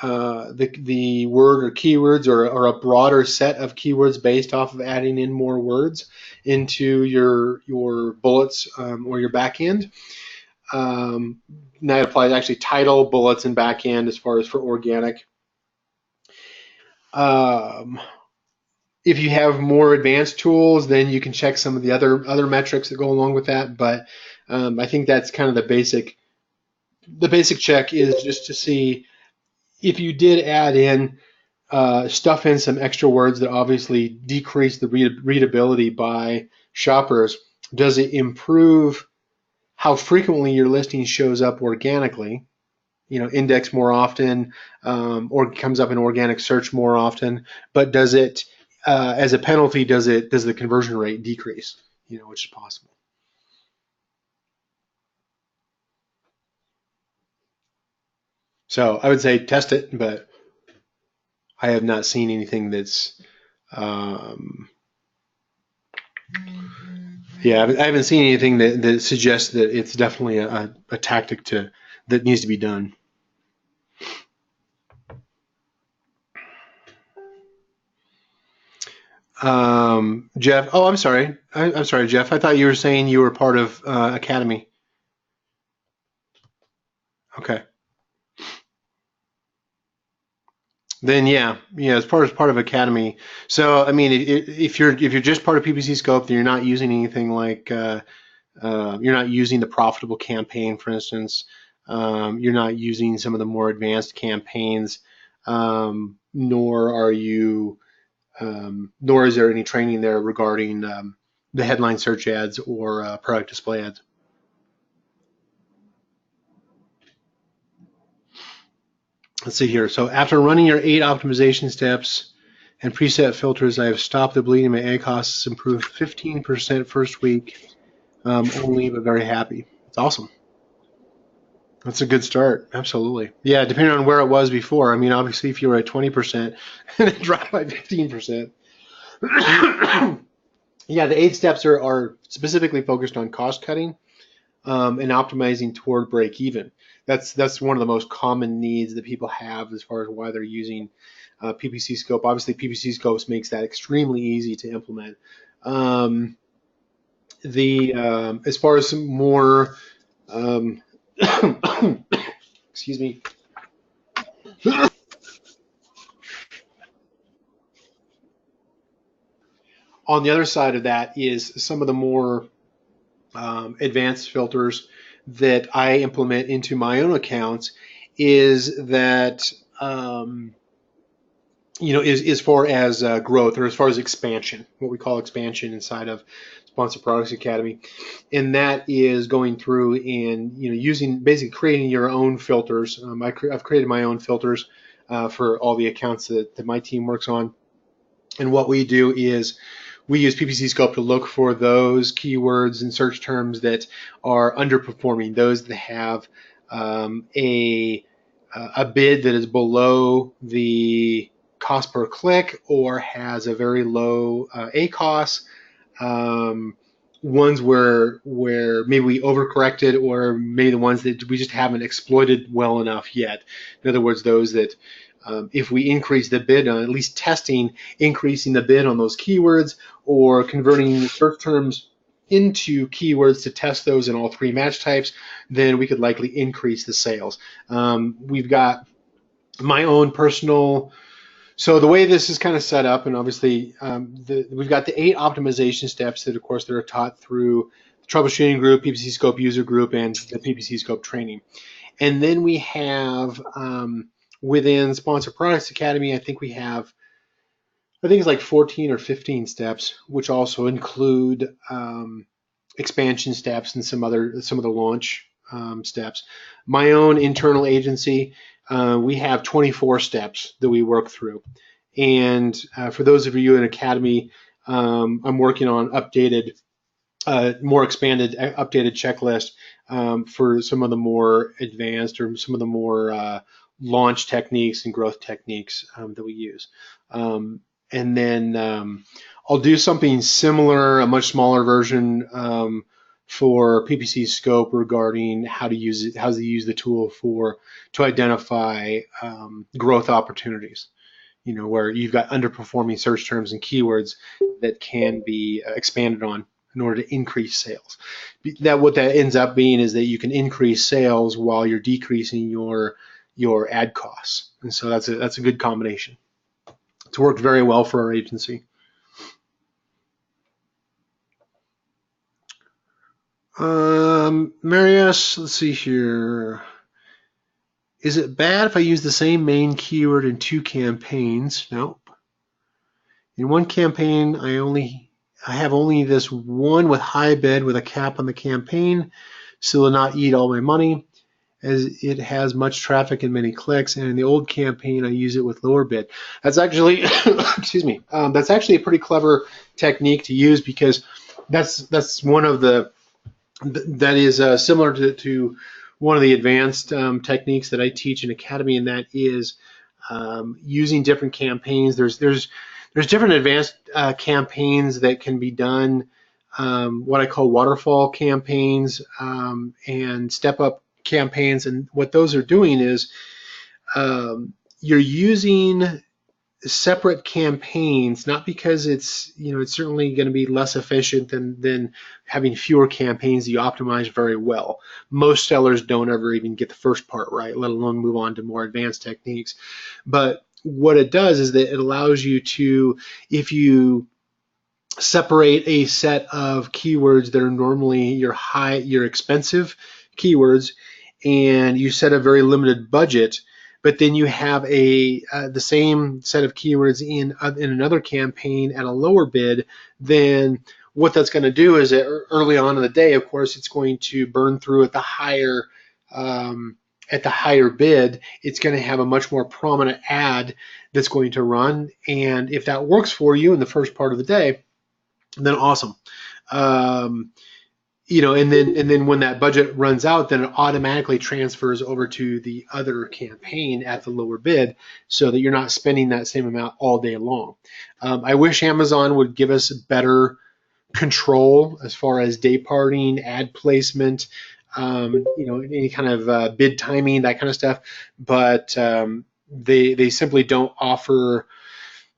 the word or keywords or a broader set of keywords based off of adding in more words into your bullets or your backend. That applies actually title, bullets, and backend as far as for organic. Um, if you have more advanced tools, then you can check some of the other metrics that go along with that. But I think that's kind of the basic. The basic check is just to see if you did add in stuff in some extra words that obviously decrease the readability by shoppers. Does it improve how frequently your listing shows up organically? Index more often, or comes up in organic search more often. But does it, as a penalty, does the conversion rate decrease? Which is possible. So I would say test it, but I have not seen anything that's, um, yeah, I haven't seen anything that suggests that it's definitely a tactic that needs to be done. Jeff, oh, I'm sorry. I'm sorry, Jeff. I thought you were saying you were part of Academy. Okay. Then yeah, as part of Academy. So I mean, if you're just part of PPC Scope, then you're not using anything like you're not using the profitable campaign, for instance. You're not using some of the more advanced campaigns, nor are you, nor is there any training there regarding the headline search ads or product display ads. let's see here. So after running your 8 optimization steps and preset filters, I have stopped the bleeding. My egg costs improved 15% first week only, but very happy. It's awesome. That's a good start. Absolutely. Yeah, depending on where it was before. I mean, obviously, if you were at 20% and it dropped by 15%. Yeah, the 8 steps are specifically focused on cost cutting and optimizing toward break even. That's one of the most common needs that people have as far as why they're using PPC scope. Obviously, PPC scopes makes that extremely easy to implement. Um, the As far as some more, um, excuse me. On the other side of that is some of the more advanced filters that I implement into my own accounts is that as far as growth or as far as expansion, what we call expansion inside of Sponsor Products Academy, and that is going through and using basically creating your own filters. I've created my own filters for all the accounts that my team works on, and what we do is we use PPC Scope to look for those keywords and search terms that are underperforming, those that have a bid that is below the cost per click or has a very low ACoS, ones where maybe we overcorrected, or maybe the ones that we just haven't exploited well enough yet. In other words, those that if we increase the bid on at least testing, increasing the bid on those keywords or converting search terms into keywords to test those in all 3 match types, then we could likely increase the sales. We've got my own personal, so the way this is kind of set up, and obviously we've got the 8 optimization steps that, of course, that are taught through the troubleshooting group, PPC Scope user group, and the PPC Scope training. And then we have within Sponsor Products Academy, I think it's like 14 or 15 steps, which also include expansion steps and some of the launch steps. My own internal agency, we have 24 steps that we work through. And for those of you in Academy, I'm working on more expanded, updated checklist for some of the more advanced or some of the more launch techniques and growth techniques that we use. And then I'll do something similar, a much smaller version for PPC Scope regarding how to use it, how to use the tool to identify growth opportunities. Where you've got underperforming search terms and keywords that can be expanded on in order to increase sales. What that ends up being is that you can increase sales while you're decreasing your ad costs, and so that's a good combination. It's worked very well for our agency. Marius, let's see here. Is it bad if I use the same main keyword in 2 campaigns? Nope. In one campaign, I have only this one with high bid with a cap on the campaign, so it will not eat all my money, as it has much traffic and many clicks. And in the old campaign, I use it with lower bid. That's actually, excuse me, that's actually a pretty clever technique to use, because that's one of that is similar to one of the advanced techniques that I teach in Academy, and that is using different campaigns. There's different advanced campaigns that can be done, what I call waterfall campaigns and step-up campaigns. And what those are doing is you're using separate campaigns, not because it's certainly going to be less efficient than having fewer campaigns that you optimize very well. Most sellers don't ever even get the first part right, let alone move on to more advanced techniques. But what it does is that it allows you to, if you separate a set of keywords that are normally your expensive keywords, and you set a very limited budget, but then you have the same set of keywords in another campaign at a lower bid, then what that's going to do is that early on in the day, of course, it's going to burn through at the higher at the higher bid, it's going to have a much more prominent ad that's going to run. And if that works for you in the first part of the day, then awesome. Um, and then when that budget runs out, then it automatically transfers over to the other campaign at the lower bid, so that you're not spending that same amount all day long. I wish Amazon would give us better control as far as day parting, ad placement, any kind of bid timing, that kind of stuff. But they simply don't offer.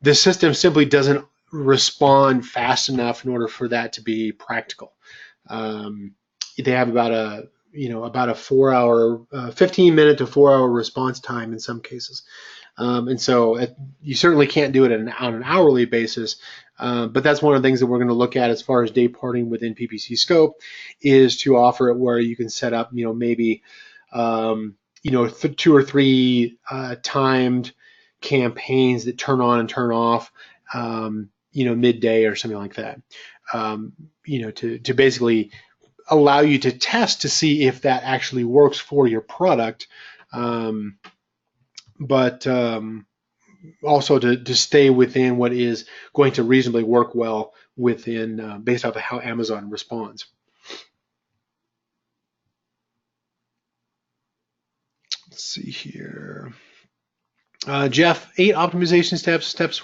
The system simply doesn't respond fast enough in order for that to be practical. They have about a 4 hour, 15-minute to 4 hour response time in some cases. And so you certainly can't do it on an hourly basis, but that's one of the things that we're going to look at as far as day parting within PPC scope, is to offer it where you can set up, maybe 2 or 3 timed campaigns that turn on and turn off, midday or something like that, to basically allow you to test to see if that actually works for your product. But also to stay within what is going to reasonably work well within, based off of how Amazon responds. Let's see here. Jeff, 8 optimization steps. Step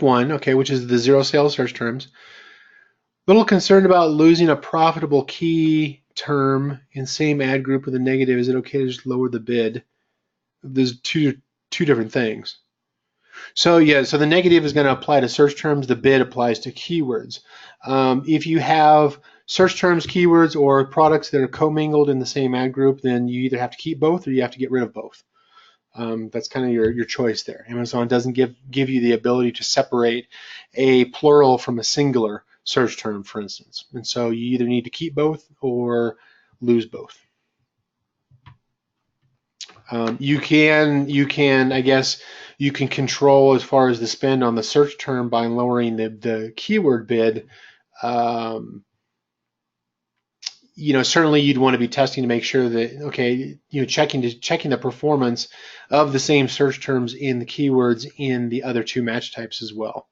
one, okay, which is the 0 sales search terms. Little concerned about losing a profitable key term in same ad group with a negative. Is it okay to just lower the bid? There's two different things. So yeah, so the negative is going to apply to search terms. The bid applies to keywords. If you have search terms, keywords, or products that are commingled in the same ad group, then you either have to keep both or you have to get rid of both. That's kind of your choice there. Amazon doesn't give you the ability to separate a plural from a singular search term, for instance. And so you either need to keep both or lose both. You can, I guess, you can control as far as the spend on the search term by lowering the keyword bid. Certainly you'd want to be testing to make sure that, okay, checking the performance of the same search terms in the keywords in the other 2 match types as well.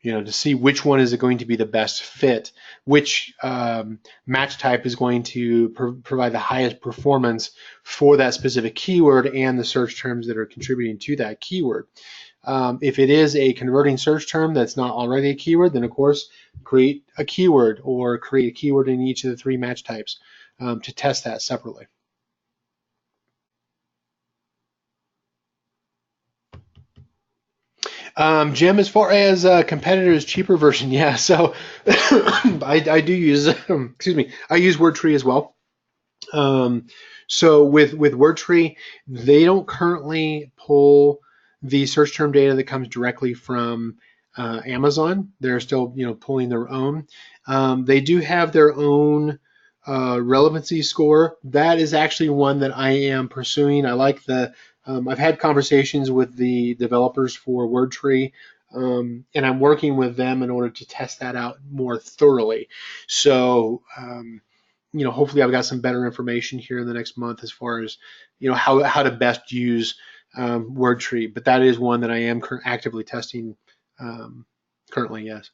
To see which one is going to be the best fit, which match type is going to provide the highest performance for that specific keyword and the search terms that are contributing to that keyword. If it is a converting search term that's not already a keyword, then of course create a keyword or create a keyword in each of the 3 match types to test that separately. Jim, as far as competitors' cheaper version, yeah. So I do use, excuse me, I use Wordtree as well. So with Wordtree, they don't currently pull the search term data that comes directly from Amazon. They're still pulling their own. They do have their own relevancy score. That is actually one that I am pursuing. I like I've had conversations with the developers for Wordtree, and I'm working with them in order to test that out more thoroughly. So, hopefully I've got some better information here in the next month as far as, how to best use Wordtree. But that is one that I am actively testing currently, yes.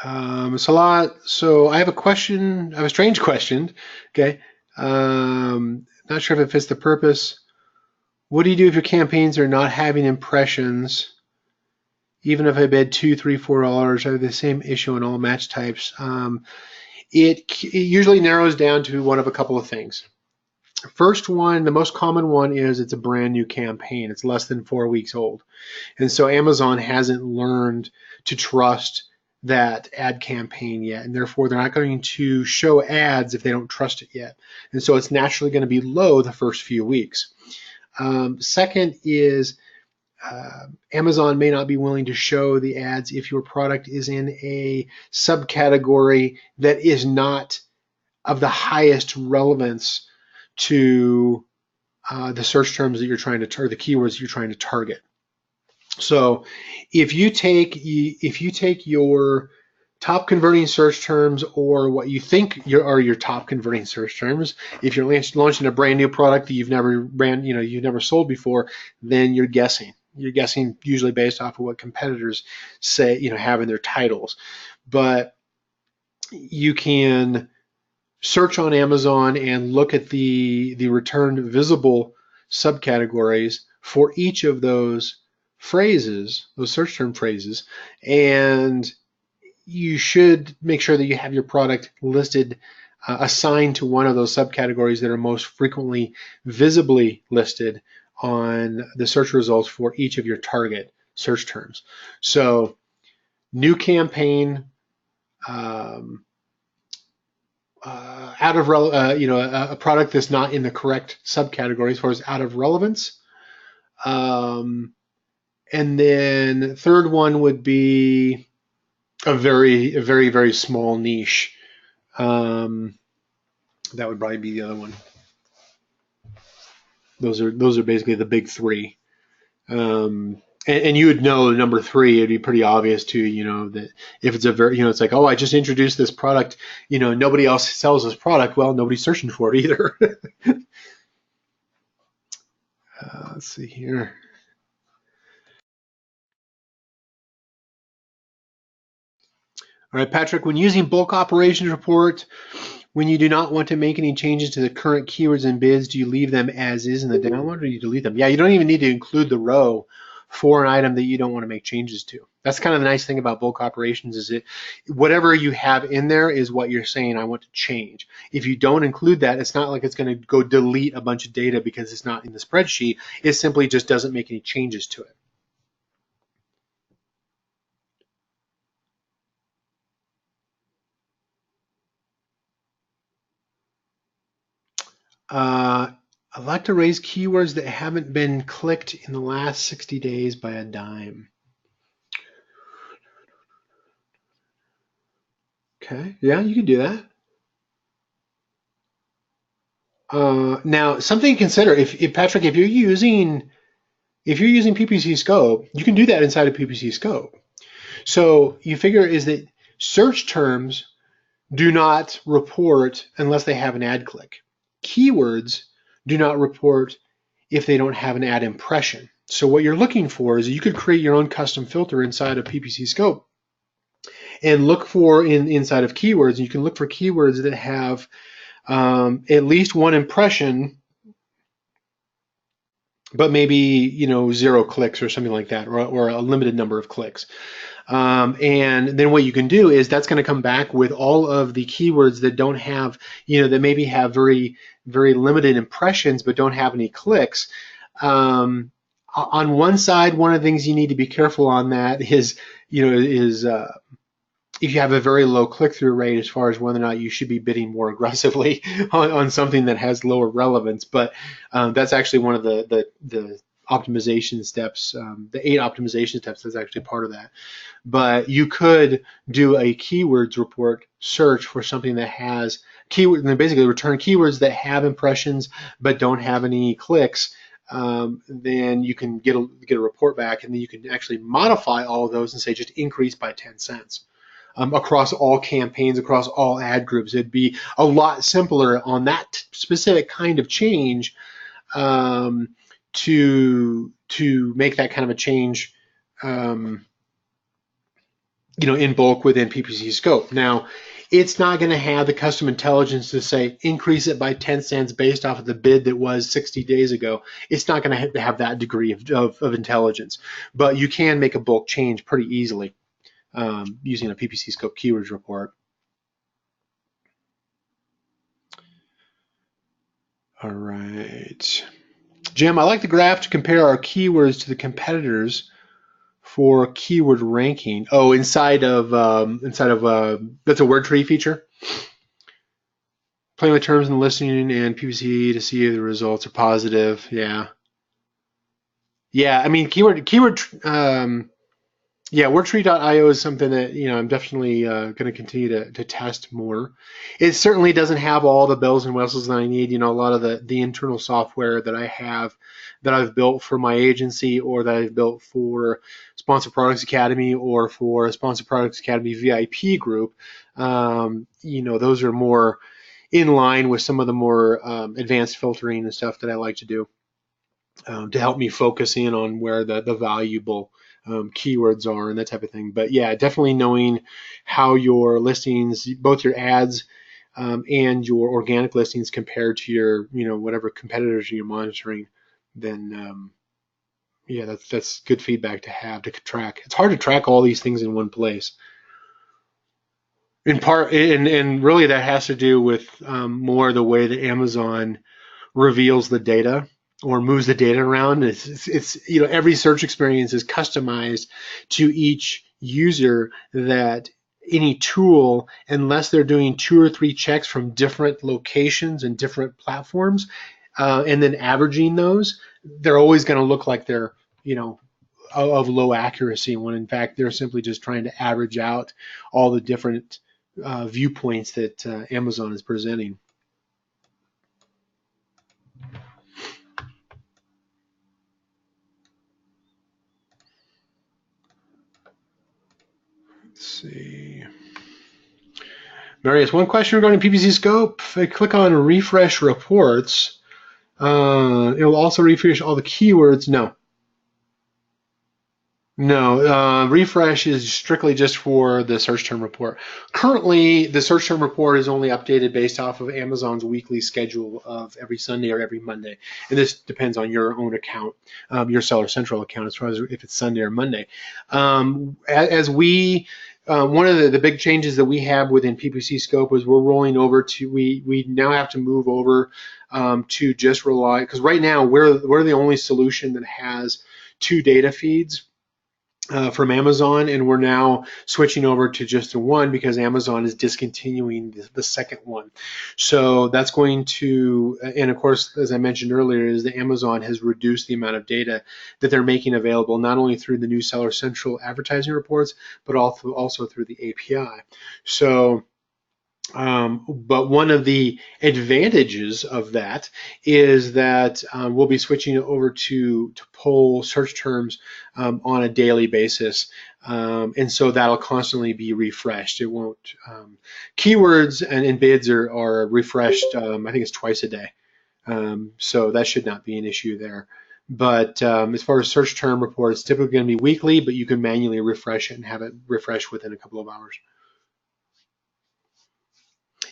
Salat, so I have a question, I have a strange question, okay? Not sure if it fits the purpose. What do you do if your campaigns are not having impressions? Even if I bid $2, $3, $4, I have the same issue in all match types. It usually narrows down to one of a couple of things. First one, the most common one is it's a brand new campaign. It's less than 4 weeks old. And so Amazon hasn't learned to trust that ad campaign yet, and therefore they're not going to show ads if they don't trust it yet. And so it's naturally going to be low the first few weeks. Second is Amazon may not be willing to show the ads if your product is in a subcategory that is not of the highest relevance to the search terms that you're trying to target, the keywords you're trying to target. So if you take your top converting search terms, or what you think are your top converting search terms. If you're launching a brand new product that you've never sold before, then you're guessing. You're guessing usually based off of what competitors say, have in their titles. But you can search on Amazon and look at the returned visible subcategories for each of those phrases, those search term phrases, and you should make sure that you have your product listed, assigned to one of those subcategories that are most frequently visibly listed on the search results for each of your target search terms. So new campaign, out of a product that's not in the correct subcategory as far as out of relevance. And then third one would be a very, very small niche. That would probably be the other one. Those are basically the big three. And you would know number three, it'd be pretty obvious too, that if it's a very, it's like, oh, I just introduced this product, nobody else sells this product. Well, nobody's searching for it either. Let's see here. All right, Patrick, when using bulk operations report, when you do not want to make any changes to the current keywords and bids, do you leave them as is in the download, or do you delete them? Yeah, you don't even need to include the row for an item that you don't want to make changes to. That's kind of the nice thing about bulk operations, is that whatever you have in there is what you're saying I want to change. If you don't include that, it's not like it's going to go delete a bunch of data because it's not in the spreadsheet. It simply just doesn't make any changes to it. I'd like to raise keywords that haven't been clicked in the last 60 days by a dime. Okay, yeah, you can do that. Now, something to consider, if Patrick, if you're using PPC Scope, you can do that inside of PPC Scope. So you figure is that search terms do not report unless they have an ad click. Keywords do not report if they don't have an ad impression. So what you're looking for is you could create your own custom filter inside of PPC Scope and look for inside of keywords. You can look for keywords that have at least one impression, but maybe 0 clicks or something like that, or a limited number of clicks. And then what you can do is that's going to come back with all of the keywords that don't have, that maybe have very, very limited impressions but don't have any clicks. On one side, one of the things you need to be careful on that is, if you have a very low click-through rate as far as whether or not you should be bidding more aggressively on something that has lower relevance. But that's actually one of the optimization steps, the 8 optimization steps. That's actually part of that. But you could do a keywords report search for something that has keywords, and basically return keywords that have impressions but don't have any clicks. Then you can get a report back, and then you can actually modify all of those and say just increase by 10 cents. Across all campaigns, across all ad groups. It'd be a lot simpler on that specific kind of change to make that kind of a change, in bulk within PPC Scope. Now, it's not going to have the custom intelligence to say increase it by 10 cents based off of the bid that was 60 days ago. It's not going to have that degree of intelligence, but you can make a bulk change pretty easily. Using a PPC Scope keywords report. All right. Jim, I like the graph to compare our keywords to the competitors for keyword ranking. Oh, inside of that's a word tree feature. Playing with terms in the listing and PPC to see if the results are positive. Yeah. Yeah, I mean, keyword yeah, wordtree.io is something that I'm definitely going to continue to test more. It certainly doesn't have all the bells and whistles that I need. A lot of the internal software that I have, that I've built for my agency or that I've built for Sponsor Products Academy or for a Sponsor Products Academy VIP group, those are more in line with some of the more advanced filtering and stuff that I like to do to help me focus in on where the valuable keywords are and that type of thing. But yeah, definitely knowing how your listings, both your ads and your organic listings compare to your, whatever competitors you're monitoring, then yeah, that's good feedback to have to track. It's hard to track all these things in one place. In part, and really that has to do with more the way that Amazon reveals the data or moves the data around. It's every search experience is customized to each user, that any tool, unless they're doing 2 or 3 checks from different locations and different platforms, and then averaging those, they're always going to look like they're of low accuracy, when in fact they're simply just trying to average out all the different viewpoints that Amazon is presenting. Let's see. Marius, one question regarding PPC scope. If I click on refresh reports, it will also refresh all the keywords. No, refresh is strictly just for the search term report. Currently, the search term report is only updated based off of Amazon's weekly schedule of every Sunday or every Monday. And this depends on your own account, your Seller Central account, as far as if it's Sunday or Monday. As we one of the big changes that we have within PPC Scope is we're rolling over to, we now have to move over to just rely, because right now we're the only solution that has 2 data feeds from Amazon, and we're now switching over to just the one because Amazon is discontinuing the second one. So that's going to, and of course, as I mentioned earlier, is that Amazon has reduced the amount of data that they're making available, not only through the new Seller Central advertising reports, but also through the API. So but one of the advantages of that is that we'll be switching over to pull search terms on a daily basis. And so that'll constantly be refreshed. It won't, keywords and bids are refreshed, I think it's twice a day. So that should not be an issue there. But as far as search term report, it's typically going to be weekly, but you can manually refresh it and have it refresh within a couple of hours.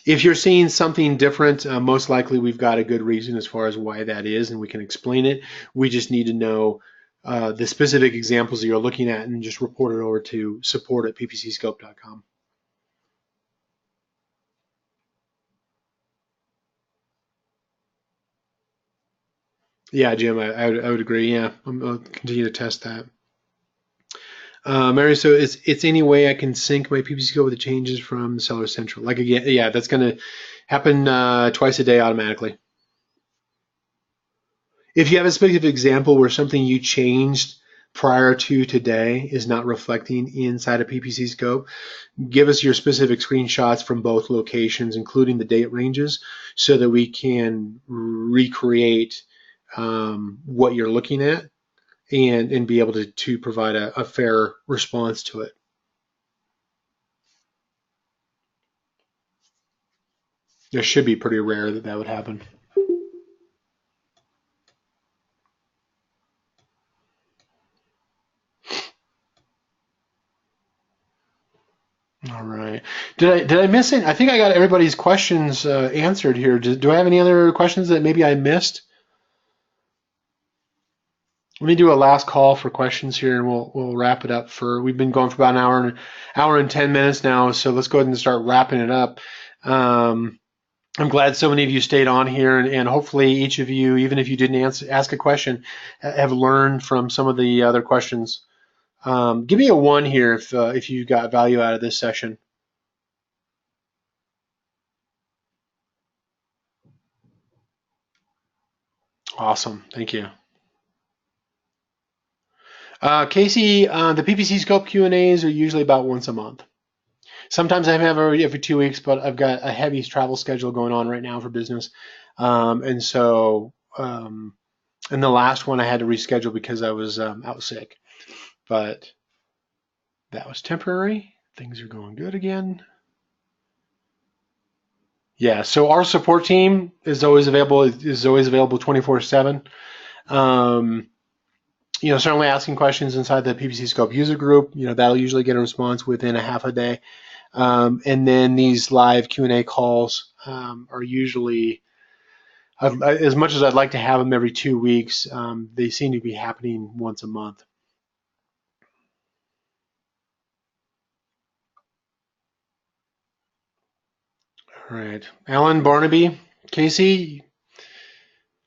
If you're seeing something different, most likely we've got a good reason as far as why that is, and we can explain it. We just need to know the specific examples that you're looking at and just report it over to support@ppcscope.com. Yeah, Jim, I would agree. Yeah, I'll continue to test that. Mary, so it's any way I can sync my PPC scope with the changes from Seller Central? Like, again, yeah, that's going to happen twice a day automatically. If you have a specific example where something you changed prior to today is not reflecting inside a PPC scope, give us your specific screenshots from both locations, including the date ranges, so that we can recreate what you're looking at and be able to provide a fair response to it. It should be pretty rare that that would happen. All right. Did I miss it? I think I got everybody's questions answered here. Do I have any other questions that maybe I missed? Let me do a last call for questions here, and we'll wrap it up. We've been going for about an hour and 10 minutes now, so let's go ahead and start wrapping it up. I'm glad so many of you stayed on here, and hopefully each of you, even if you didn't ask a question, have learned from some of the other questions. Give me a 1 here if you got value out of this session. Awesome, thank you. Casey, the PPC Scope Q&As are usually about once a month. Sometimes I have every 2 weeks, but I've got a heavy travel schedule going on right now for business. And so, and the last one I had to reschedule because I was out sick. But That was temporary. Things are going good again. Yeah, so our support team is always available. Is always available 24/7. Certainly asking questions inside the PPC Scope user group. That'll usually get a response within a half a day. And then these live Q&A calls are usually, as much as I'd like to have them every 2 weeks, they seem to be happening once a month. All right, Alan, Barnaby, Casey,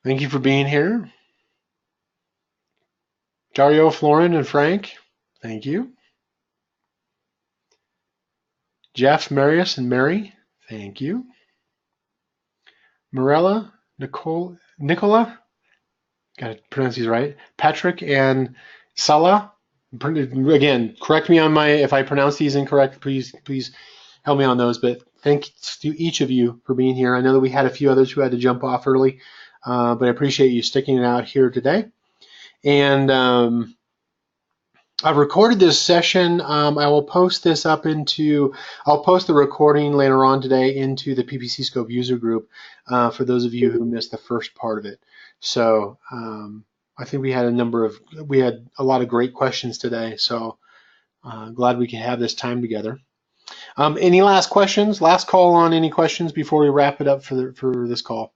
thank you for being here. Dario, Florin, and Frank, thank you. Jeff, Marius, and Mary, thank you. Morella, Nicola, got to pronounce these right. Patrick and Salah. Again, correct me on if I pronounce these incorrect. Please help me on those. But thanks to each of you for being here. I know that we had a few others who had to jump off early, but I appreciate you sticking it out here today. And I've recorded this session. I will post this up I'll post the recording later on today into the PPC Scope user group for those of you who missed the first part of it. So I think we had a lot of great questions today. So glad we could have this time together. Any last questions? Last call on any questions before we wrap it up for this call?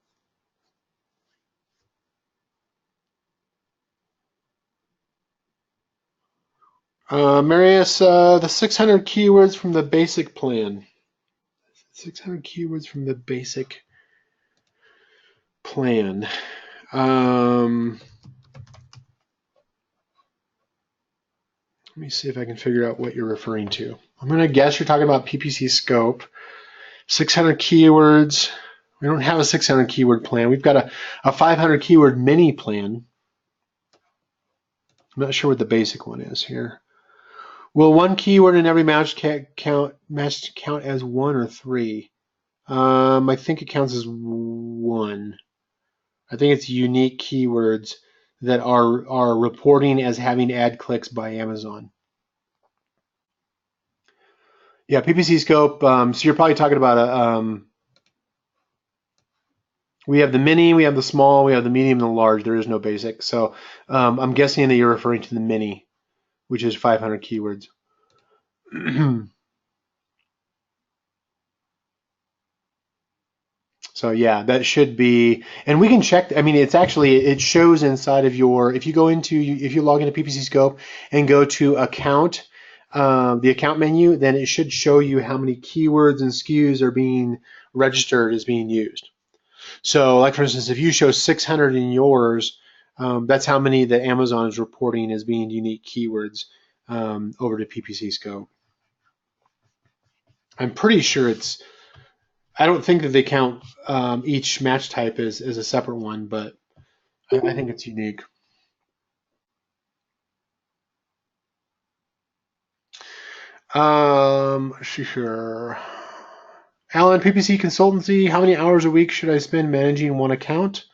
Marius, the 600 keywords from the basic plan. 600 keywords from the basic plan. Let me see if I can figure out what you're referring to. I'm going to guess you're talking about PPC Scope. 600 keywords. We don't have a 600 keyword plan. We've got a 500 keyword mini plan. I'm not sure what the basic one is here. Will one keyword in every match count as 1 or 3? I think it counts as 1. I think it's unique keywords that are reporting as having ad clicks by Amazon. Yeah, PPC Scope. So you're probably talking about we have the mini, we have the small, we have the medium, and the large. There is no basic. So I'm guessing that you're referring to the mini, which is 500 keywords. So yeah, that should be, and we can check. I mean, it shows inside of if you log into PPC Scope and go to account, the account menu, then it should show you how many keywords and SKUs are being registered as being used. So like for instance, if you show 600 in yours, that's how many that Amazon is reporting as being unique keywords over to PPC Scope. I'm pretty sure I don't think that they count each match type as a separate one, but I think it's unique. Sure. Alan, PPC consultancy, how many hours a week should I spend managing one account?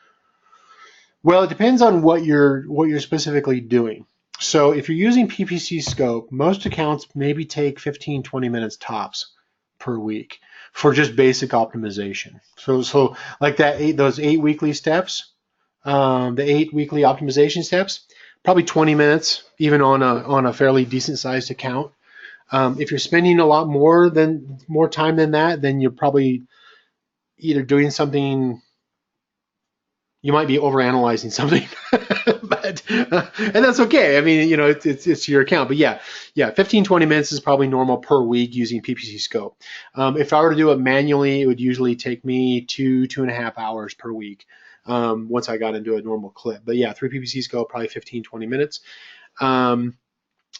Well, it depends on what you're specifically doing. So if you're using PPC Scope, most accounts maybe take 15, 20 minutes tops per week for just basic optimization. So like those 8 weekly steps, the 8 weekly optimization steps, probably 20 minutes, even on a fairly decent sized account. If you're spending a lot more time than that, then you're probably either doing something. You might be overanalyzing something, and that's okay. I mean, it's your account, but yeah, 15, 20 minutes is probably normal per week using PPC Scope. If I were to do it manually, it would usually take me 2.5 hours per week once I got into a normal clip. But yeah, through PPC Scope, probably 15, 20 minutes.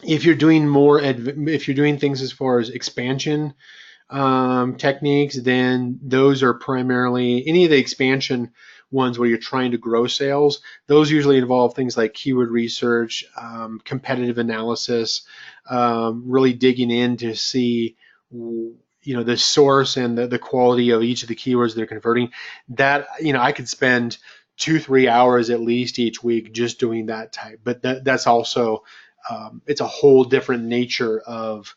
If you're doing things as far as expansion techniques, then those are primarily any of the expansion ones where you're trying to grow sales. Those usually involve things like keyword research, competitive analysis, really digging in to see the source and the quality of each of the keywords they're converting. That I could spend 2-3 hours at least each week just doing that type, but that's also it's a whole different nature of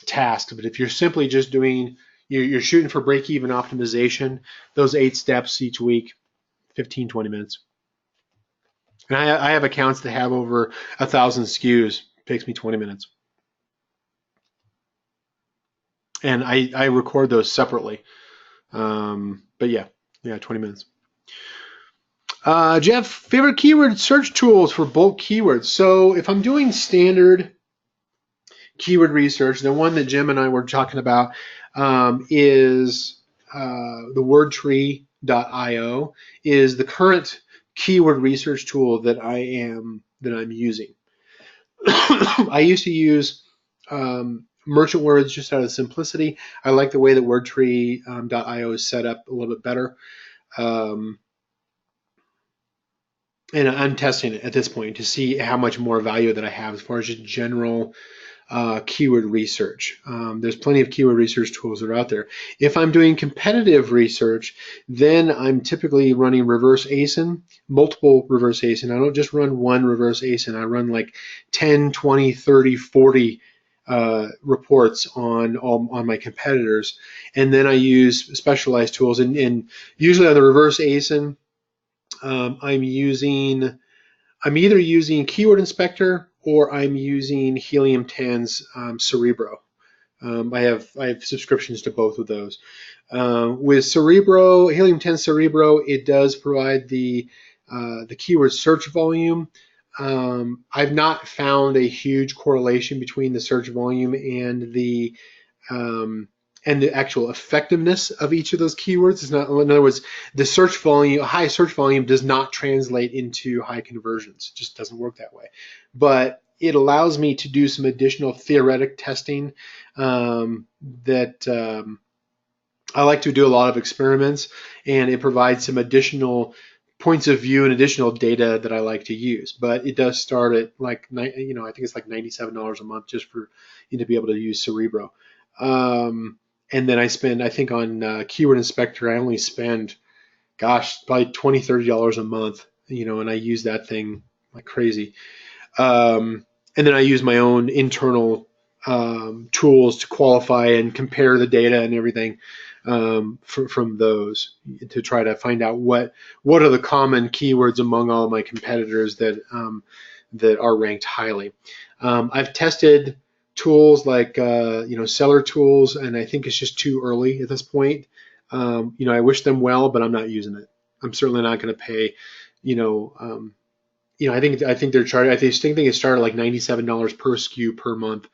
task. But if you're simply just doing, you're shooting for break-even optimization, those 8 steps each week, 15, 20 minutes. And I have accounts that have over 1,000 SKUs. It takes me 20 minutes. And I record those separately. But yeah, 20 minutes. Jeff, favorite keyword search tools for bulk keywords. So if I'm doing standard keyword research, the one that Jim and I were talking about is the wordtree.io is the current keyword research tool that I'm using. I used to use merchant words just out of simplicity. I like the way that wordtree.io is set up a little bit better. And I'm testing it at this point to see how much more value that I have as far as just general keyword research. There's plenty of keyword research tools that are out there. If I'm doing competitive research, then I'm typically running reverse ASIN, multiple reverse ASIN. I don't just run one reverse ASIN. I run like 10, 20, 30, 40 reports on my competitors. And then I use specialized tools. And usually on the reverse ASIN, I'm either using Keyword Inspector or I'm using Helium 10's Cerebro. I have subscriptions to both of those. With Cerebro, Helium 10 Cerebro, it does provide the keyword search volume. I've not found a huge correlation between the search volume and the actual effectiveness of each of those keywords. It's not, in other words, the search volume, high search volume does not translate into high conversions. It just doesn't work that way. But it allows me to do some additional theoretic testing that I like to do a lot of experiments, and it provides some additional points of view and additional data that I like to use. But it does start at like, I think it's like $97 a month just for you to be able to use Cerebro. And then I spend, I think on Keyword Inspector, I only spend, probably $20, $30 a month, and I use that thing like crazy. And then I use my own internal tools to qualify and compare the data and everything from those to try to find out what are the common keywords among all my competitors that are ranked highly. I've tested tools like seller tools, and I think it's just too early at this point. I wish them well, but I'm not using it. I'm certainly not going to pay. I think they're charging. I think it started like $97 per SKU per month.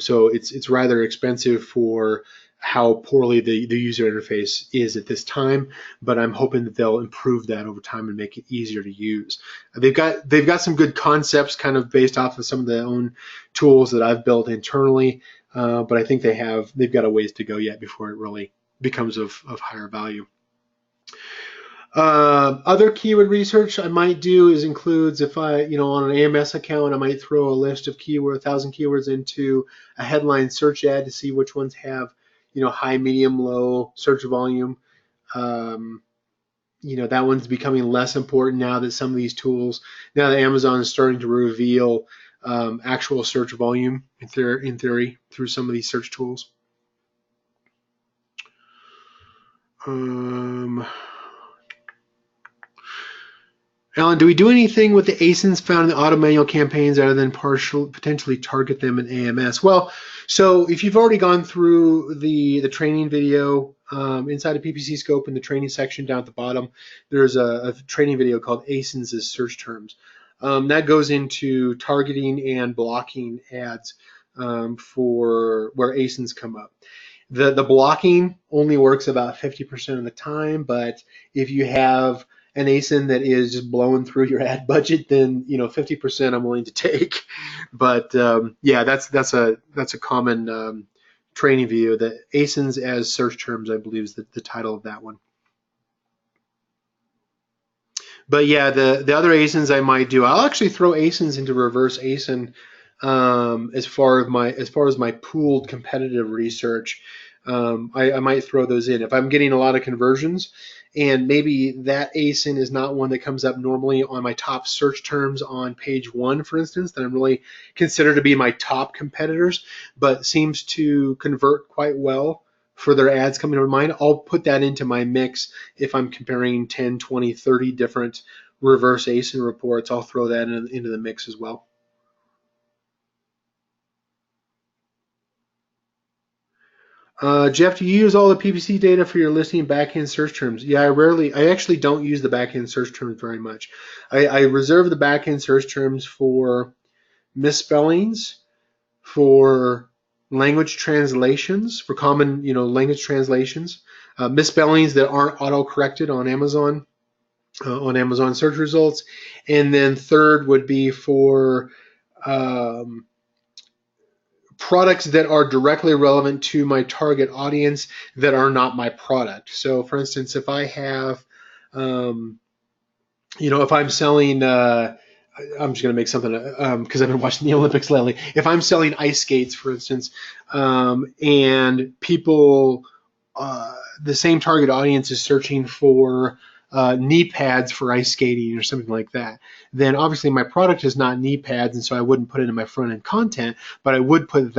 So it's rather expensive for how poorly the user interface is at this time, but I'm hoping that they'll improve that over time and make it easier to use. They've got some good concepts kind of based off of some of the own tools that I've built internally, but I think they've got a ways to go yet before it really becomes of higher value. Other keyword research I might do includes if I, on an AMS account, I might throw a list of 1,000 keywords into a headline search ad to see which ones have, high, medium, low search volume. That one's becoming less important now that some of these tools, now that Amazon is starting to reveal actual search volume in theory through some of these search tools. Alan, do we do anything with the ASINs found in the auto manual campaigns other than potentially target them in AMS? Well, so if you've already gone through the training video inside of PPC Scope in the training section down at the bottom, there's a training video called ASINs as search terms. That goes into targeting and blocking ads for where ASINs come up. The blocking only works about 50% of the time, but if you have an ASIN that is just blowing through your ad budget, then 50% I'm willing to take. But that's a common training video. The ASINs as search terms, I believe, is the title of that one. But yeah, the other ASINs I might do, I'll actually throw ASINs into reverse ASIN as far as my pooled competitive research. I might throw those in if I'm getting a lot of conversions and maybe that ASIN is not one that comes up normally on my top search terms on page 1, for instance, that I'm really consider to be my top competitors, but seems to convert quite well for their ads coming to mind. I'll put that into my mix if I'm comparing 10, 20, 30 different reverse ASIN reports. I'll throw that into the mix as well. Jeff, do you use all the PPC data for your listing backend search terms? Yeah, I actually don't use the backend search terms very much. I reserve the backend search terms for misspellings, for language translations, for common, language translations, misspellings that aren't auto-corrected on Amazon search results, and then third would be for um, products that are directly relevant to my target audience that are not my product. So, for instance, if I have, if I'm selling, I'm just going to make something because I've been watching the Olympics lately. If I'm selling ice skates, for instance, and people, the same target audience is searching for knee pads for ice skating or something like that, then obviously my product is not knee pads, and so I wouldn't put it in my front end content, but I would put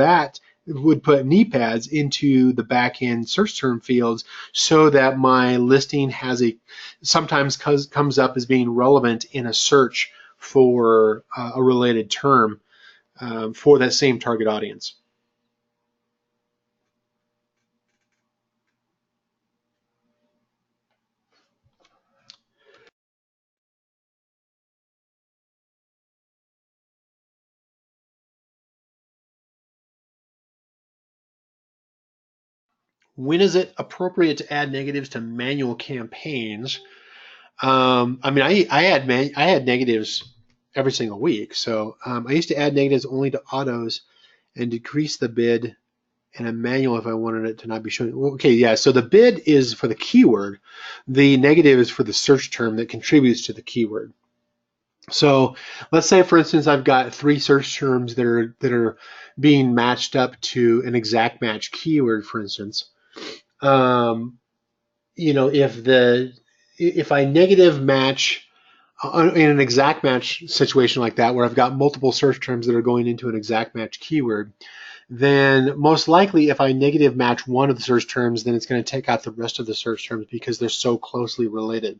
knee pads into the back end search term fields so that my listing sometimes comes up as being relevant in a search for a related term for that same target audience. When is it appropriate to add negatives to manual campaigns? I had negatives every single week. So I used to add negatives only to autos and decrease the bid in a manual if I wanted it to not be shown. Okay, yeah. So the bid is for the keyword. The negative is for the search term that contributes to the keyword. So let's say, for instance, I've got 3 search terms that are being matched up to an exact match keyword, for instance. If I negative match in an exact match situation like that, where I've got multiple search terms that are going into an exact match keyword, then most likely if I negative match one of the search terms, then it's going to take out the rest of the search terms because they're so closely related.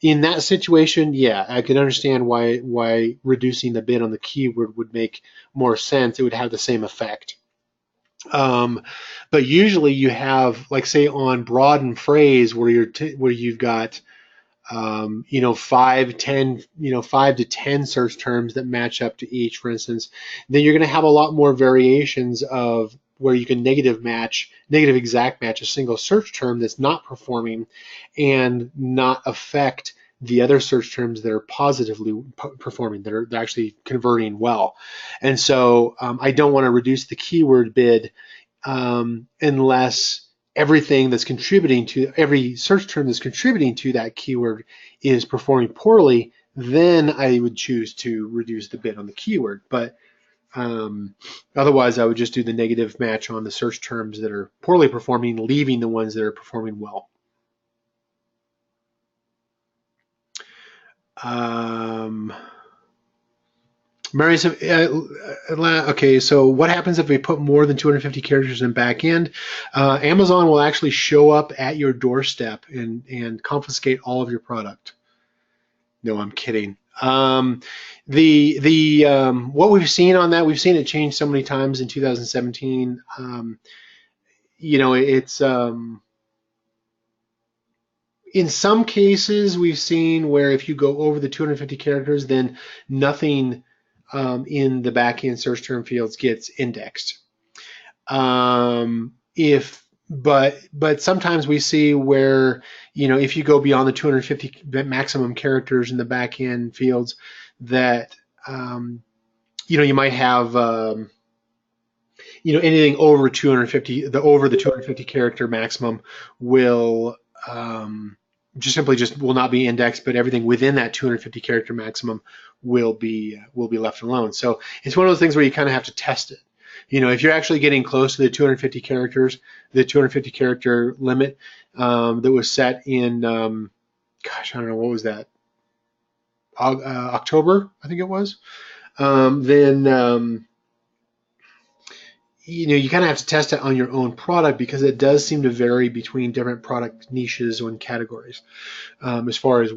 In that situation, yeah, I can understand why reducing the bid on the keyword would make more sense. It would have the same effect. But usually you have, like, say on broaden phrase where you've got 5 to 10 search terms that match up to each, for instance, then you're going to have a lot more variations of where you can negative exact match a single search term that's not performing and not affect the other search terms that are positively performing, they're actually converting well. And so I don't want to reduce the keyword bid unless every search term that's contributing to that keyword is performing poorly, then I would choose to reduce the bid on the keyword. But otherwise, I would just do the negative match on the search terms that are poorly performing, leaving the ones that are performing well. Mary said, okay, so what happens if we put more than 250 characters in back end? Amazon will actually show up at your doorstep and confiscate all of your product. No, I'm kidding. What we've seen on that, we've seen it change so many times in 2017. It's in some cases we've seen where if you go over the 250 characters, then nothing in the backend search term fields gets indexed. But sometimes we see where, if you go beyond the 250 maximum characters in the backend fields, that you might have anything over 250, over the 250 character maximum will just will not be indexed, but everything within that 250 character maximum will be left alone. So it's one of those things where you kind of have to test it. If you're actually getting close to the 250 characters, the 250 character limit, that was set in, gosh, I don't know, what was that? October, I think it was. Then you kind of have to test it on your own product because it does seem to vary between different product niches and categories, as far as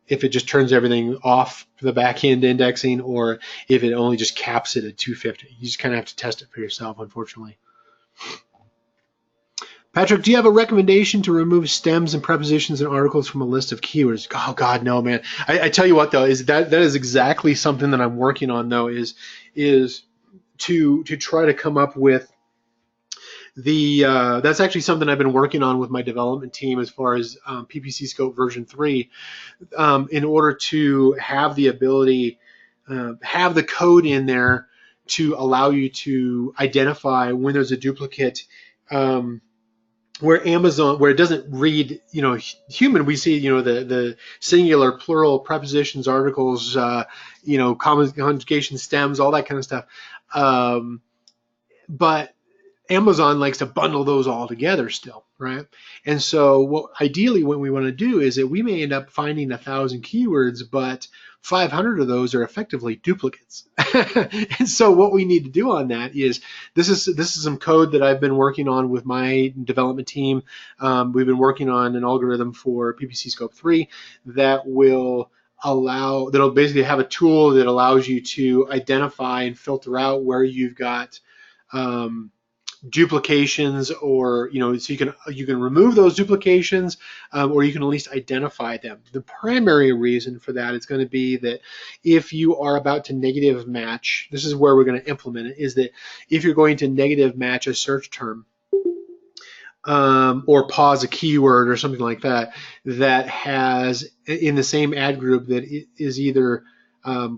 if it just turns everything off the back end indexing, or if it only just caps it at 250. You just kind of have to test it for yourself, unfortunately. Patrick, do you have a recommendation to remove stems and prepositions and articles from a list of keywords? Oh God, no, man. I tell you what, though, is that is exactly something that I'm working on, though, is to try to come up with that's actually something I've been working on with my development team as far as PPC Scope version 3, in order to have the ability, have the code in there to allow you to identify when there's a duplicate. Where Amazon, where it doesn't read, human, we see, the singular, plural, prepositions, articles, conjugation, stems, all that kind of stuff. But Amazon likes to bundle those all together still, right? And so ideally what we want to do is that we may end up finding 1,000 keywords, but 500 of those are effectively duplicates. And so what we need to do on that is, this is some code that I've been working on with my development team. We've been working on an algorithm for PPC Scope 3 that'll basically have a tool that allows you to identify and filter out where you've got duplications, or so you can remove those duplications, or you can at least identify them. The primary reason for that is going to be that if you are about to negative match, this is where we're going to implement it, is that if you're going to negative match a search term, or pause a keyword or something like that, that has in the same ad group that is either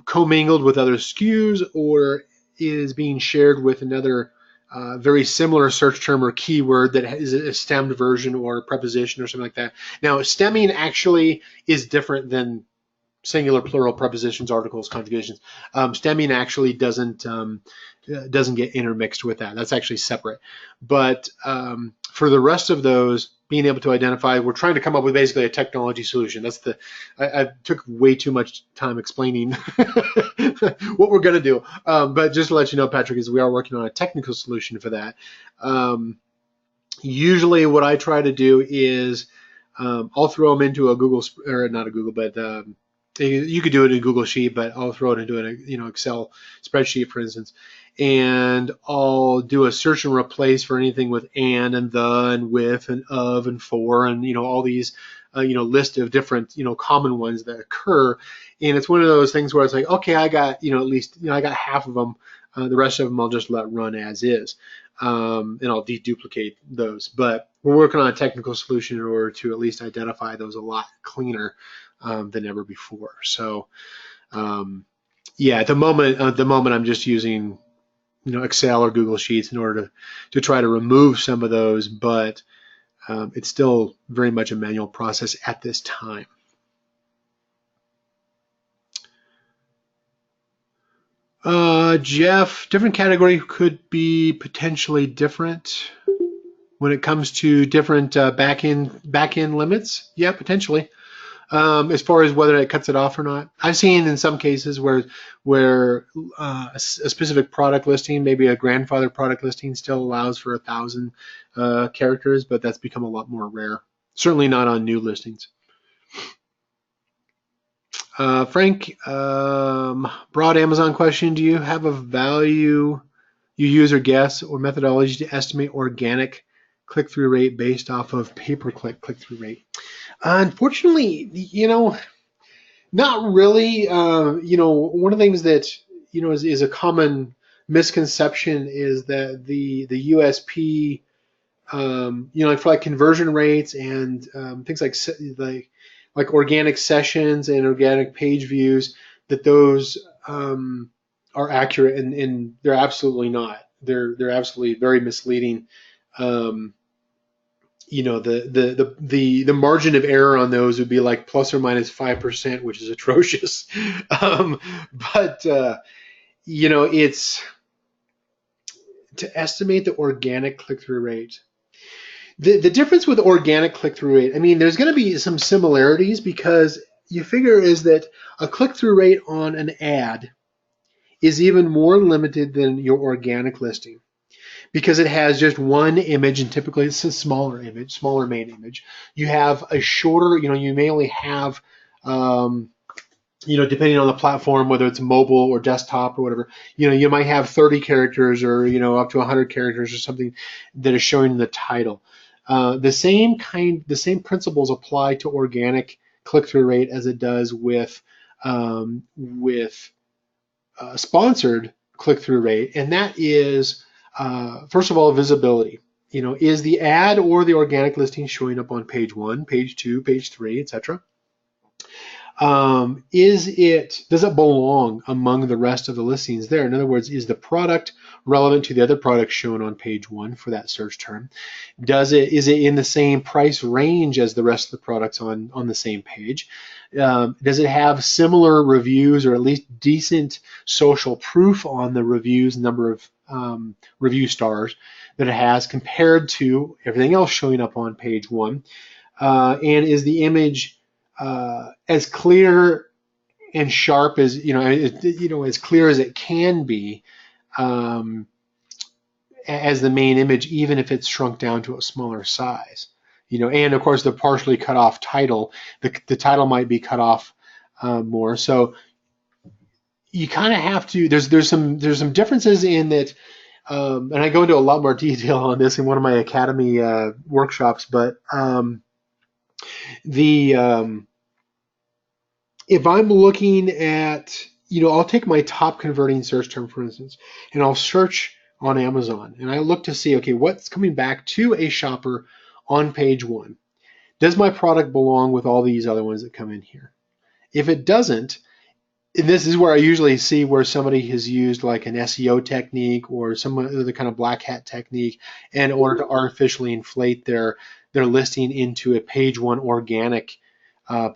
commingled with other SKUs or is being shared with another very similar search term or keyword that is a stemmed version or a preposition or something like that. Now, stemming actually is different than singular, plural, prepositions, articles, conjugations. Stemming actually doesn't get intermixed with that. That's actually separate. But for the rest of those, being able to identify, we're trying to come up with basically a technology solution. I took way too much time explaining what we're going to do. But just to let you know, Patrick, is we are working on a technical solution for that. Usually what I try to do is I'll throw them into a Google, or not a Google, but you could do it in a Google Sheet, but I'll throw it into an Excel spreadsheet, for instance, and I'll do a search and replace for anything with and the and with and of and for and all these list of different common ones that occur. And it's one of those things where it's like, okay, I got at least I got half of them. The rest of them I'll just let run as is, and I'll deduplicate those. But we're working on a technical solution in order to at least identify those a lot cleaner than ever before. So yeah, at the moment I'm just using Excel or Google Sheets in order to try to remove some of those, but it's still very much a manual process at this time. Jeff, different category could be potentially different when it comes to different back-end limits. Yeah, potentially. As far as whether it cuts it off or not, I've seen in some cases where a specific product listing, maybe a grandfather product listing, still allows for 1,000 characters, but that's become a lot more rare. Certainly not on new listings. Frank, broad Amazon question: do you have a value you use or guess or methodology to estimate organic click-through rate based off of pay-per-click click-through rate? Unfortunately, not really. One of the things that is a common misconception is that the USP, for like conversion rates and things like organic sessions and organic page views, that those are accurate, and they're absolutely not. They're absolutely very misleading. The margin of error on those would be like plus or minus 5%, which is atrocious. But it's to estimate the organic click-through rate. The difference with organic click-through rate, I mean, there's going to be some similarities because you figure is that a click-through rate on an ad is even more limited than your organic listing because it has just one image, and typically it's a smaller image, smaller main image. You have a shorter, you may only have, depending on the platform, whether it's mobile or desktop or whatever, you might have 30 characters or, up to 100 characters or something that is showing in the title. The same principles apply to organic click-through rate as it does with sponsored click-through rate, and that is first of all visibility. Is the ad or the organic listing showing up on page 1, page 2, page 3, etc.? Does it belong among the rest of the listings there? In other words, is the product relevant to the other products shown on page 1 for that search term? Is it in the same price range as the rest of the products on the same page? Does it have similar reviews or at least decent social proof on the reviews, number of review stars that it has compared to everything else showing up on page 1? And is the image as clear and sharp as as clear as it can be as the main image, even if it's shrunk down to a smaller size? And of course the partially cut off title, the title might be cut off more. So you kind of have to. There's some differences in that. And I go into a lot more detail on this in one of my academy workshops, but if I'm looking at, I'll take my top converting search term, for instance, and I'll search on Amazon, and I look to see, okay, what's coming back to a shopper on page 1? Does my product belong with all these other ones that come in here? If it doesn't, and this is where I usually see where somebody has used like an SEO technique or some other kind of black hat technique in order to artificially inflate their listing into a page 1 organic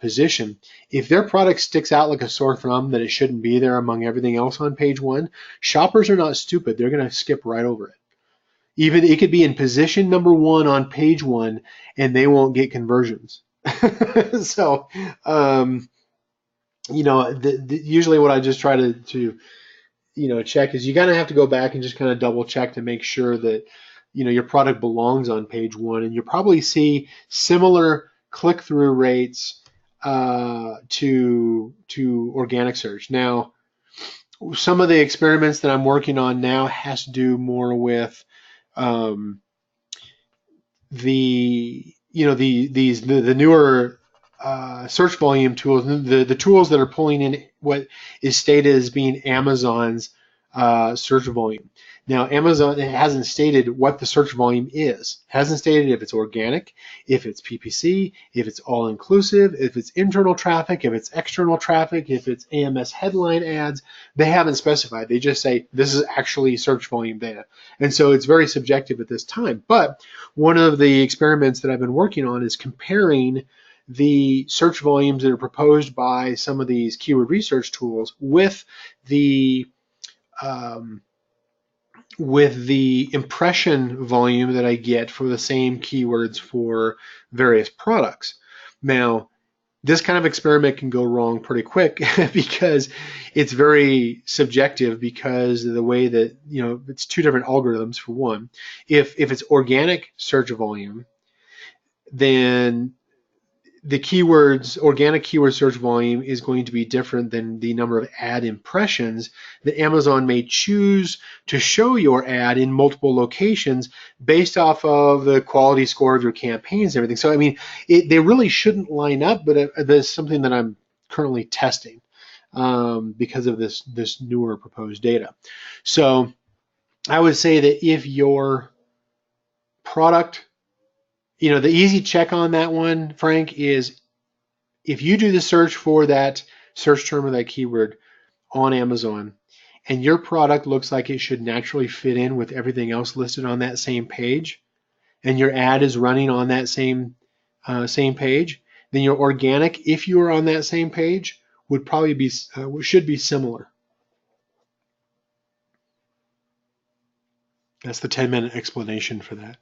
position. If their product sticks out like a sore thumb that it shouldn't be there among everything else on page 1, shoppers are not stupid. They're going to skip right over it. Even it could be in position number 1 on page 1 and they won't get conversions. So, usually what I just try to check is you kind of have to go back and just kind of double check to make sure that your product belongs on page 1, and you'll probably see similar click-through rates to organic search. Now, some of the experiments that I'm working on now has to do more with the newer search volume tools, the tools that are pulling in what is stated as being Amazon's search volume. Now, Amazon hasn't stated what the search volume is. Hasn't stated if it's organic, if it's PPC, if it's all-inclusive, if it's internal traffic, if it's external traffic, if it's AMS headline ads. They haven't specified. They just say this is actually search volume data. And so it's very subjective at this time. But one of the experiments that I've been working on is comparing the search volumes that are proposed by some of these keyword research tools with the impression volume that I get for the same keywords for various products. Now, this kind of experiment can go wrong pretty quick because it's very subjective because of the way that, it's two different algorithms for one. If it's organic search volume, then the organic keyword search volume is going to be different than the number of ad impressions that Amazon may choose to show your ad in multiple locations based off of the quality score of your campaigns and everything. So, I mean, they really shouldn't line up, but that's something that I'm currently testing because of this newer proposed data. So I would say that if your product, the easy check on that one, Frank, is if you do the search for that search term or that keyword on Amazon and your product looks like it should naturally fit in with everything else listed on that same page, and your ad is running on that same page, then your organic, if you are on that same page, would probably be should be similar. That's the 10-minute explanation for that.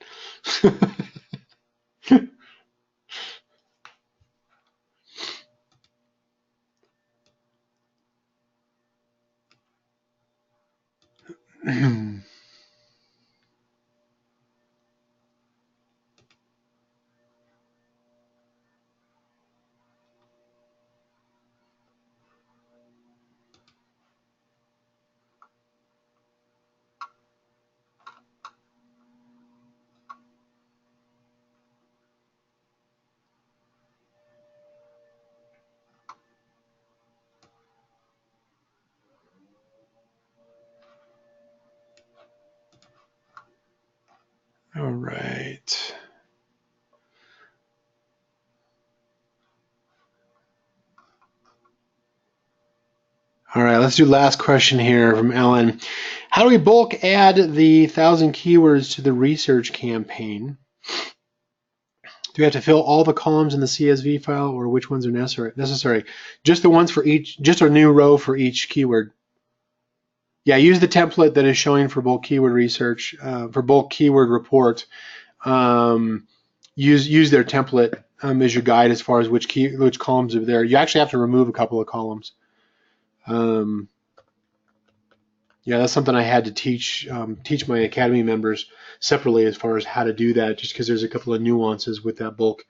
All right. All right, let's do last question here from Ellen. How do we bulk add the 1,000 keywords to the research campaign? Do we have to fill all the columns in the CSV file, or which ones are necessary? Just the ones for each, just a new row for each keyword. Yeah, use the template that is showing for bulk keyword research, for bulk keyword report. Use their template as your guide as far as which columns are there. You actually have to remove a couple of columns. Yeah, that's something I had to teach my Academy members separately as far as how to do that, just because there's a couple of nuances with that bulk,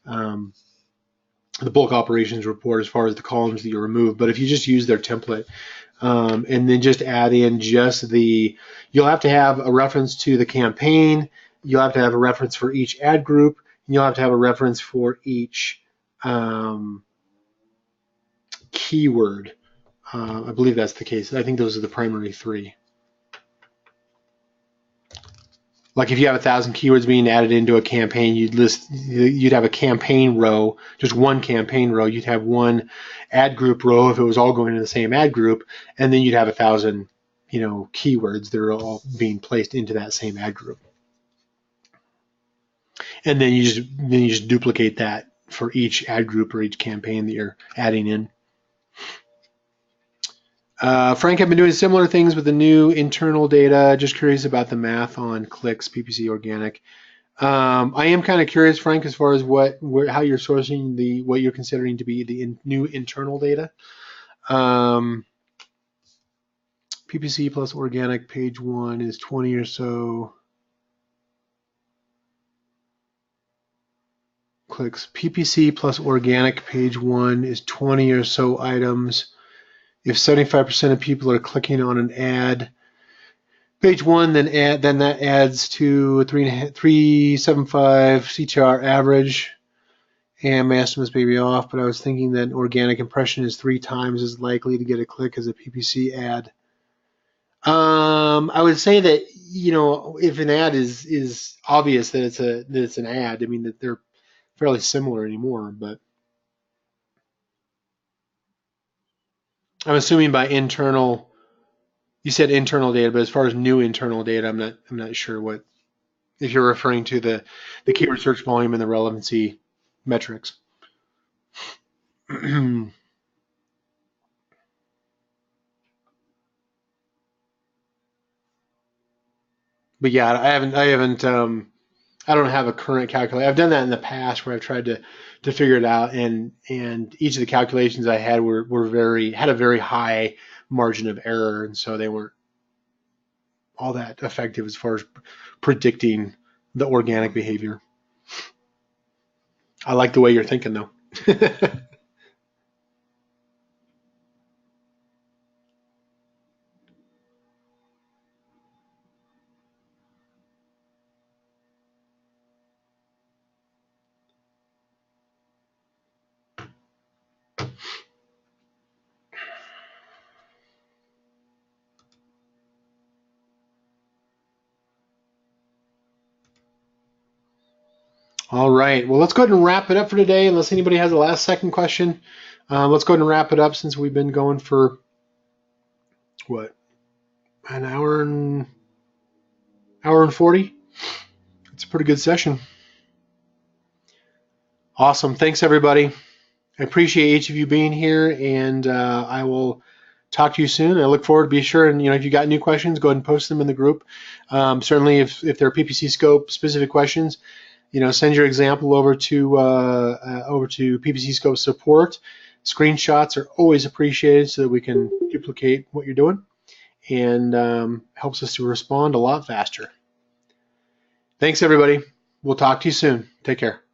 the bulk operations report as far as the columns that you remove. But if you just use their template and then just add in just you'll have to have a reference to the campaign, you'll have to have a reference for each ad group, and you'll have to have a reference for each keyword. I believe that's the case. I think those are the primary three. Like if you have 1,000 keywords being added into a campaign, you'd have a campaign row, just one campaign row. You'd have one ad group row if it was all going to the same ad group, and then you'd have 1,000, keywords that are all being placed into that same ad group. And then you just duplicate that for each ad group or each campaign that you're adding in. Frank, I've been doing similar things with the new internal data. Just curious about the math on clicks, PPC, organic. I am kind of curious, Frank, as far as how you're sourcing what you're considering to be the new internal data. PPC plus organic page 1 is 20 or so clicks. PPC plus organic page 1 is 20 or so items. If 75% of people are clicking on an ad, page 1, then that adds to 375 CTR average. And my estimates may be off, but I was thinking that organic impression is 3 times as likely to get a click as a PPC ad. I would say that if an ad is obvious that it's an ad, I mean that they're fairly similar anymore, but I'm assuming by internal, you said internal data, but as far as new internal data, I'm not sure if you're referring to the keyword search volume and the relevancy metrics. But yeah, I don't have a current calculator. I've done that in the past where I've tried to figure it out, and each of the calculations I had had a very high margin of error, and so they weren't all that effective as far as predicting the organic behavior. I like the way you're thinking, though. All right. Well, let's go ahead and wrap it up for today. Unless anybody has a last second question, let's go ahead and wrap it up since we've been going for an hour and 40. It's a pretty good session. Awesome. Thanks, everybody. I appreciate each of you being here, and I will talk to you soon. I look forward to be sure, and if you got new questions, go ahead and post them in the group. Certainly, if there are PPC scope specific questions, send your example over to PPC scope support. Screenshots are always appreciated so that we can duplicate what you're doing, and helps us to respond a lot faster. Thanks, everybody. We'll talk to you soon. Take care.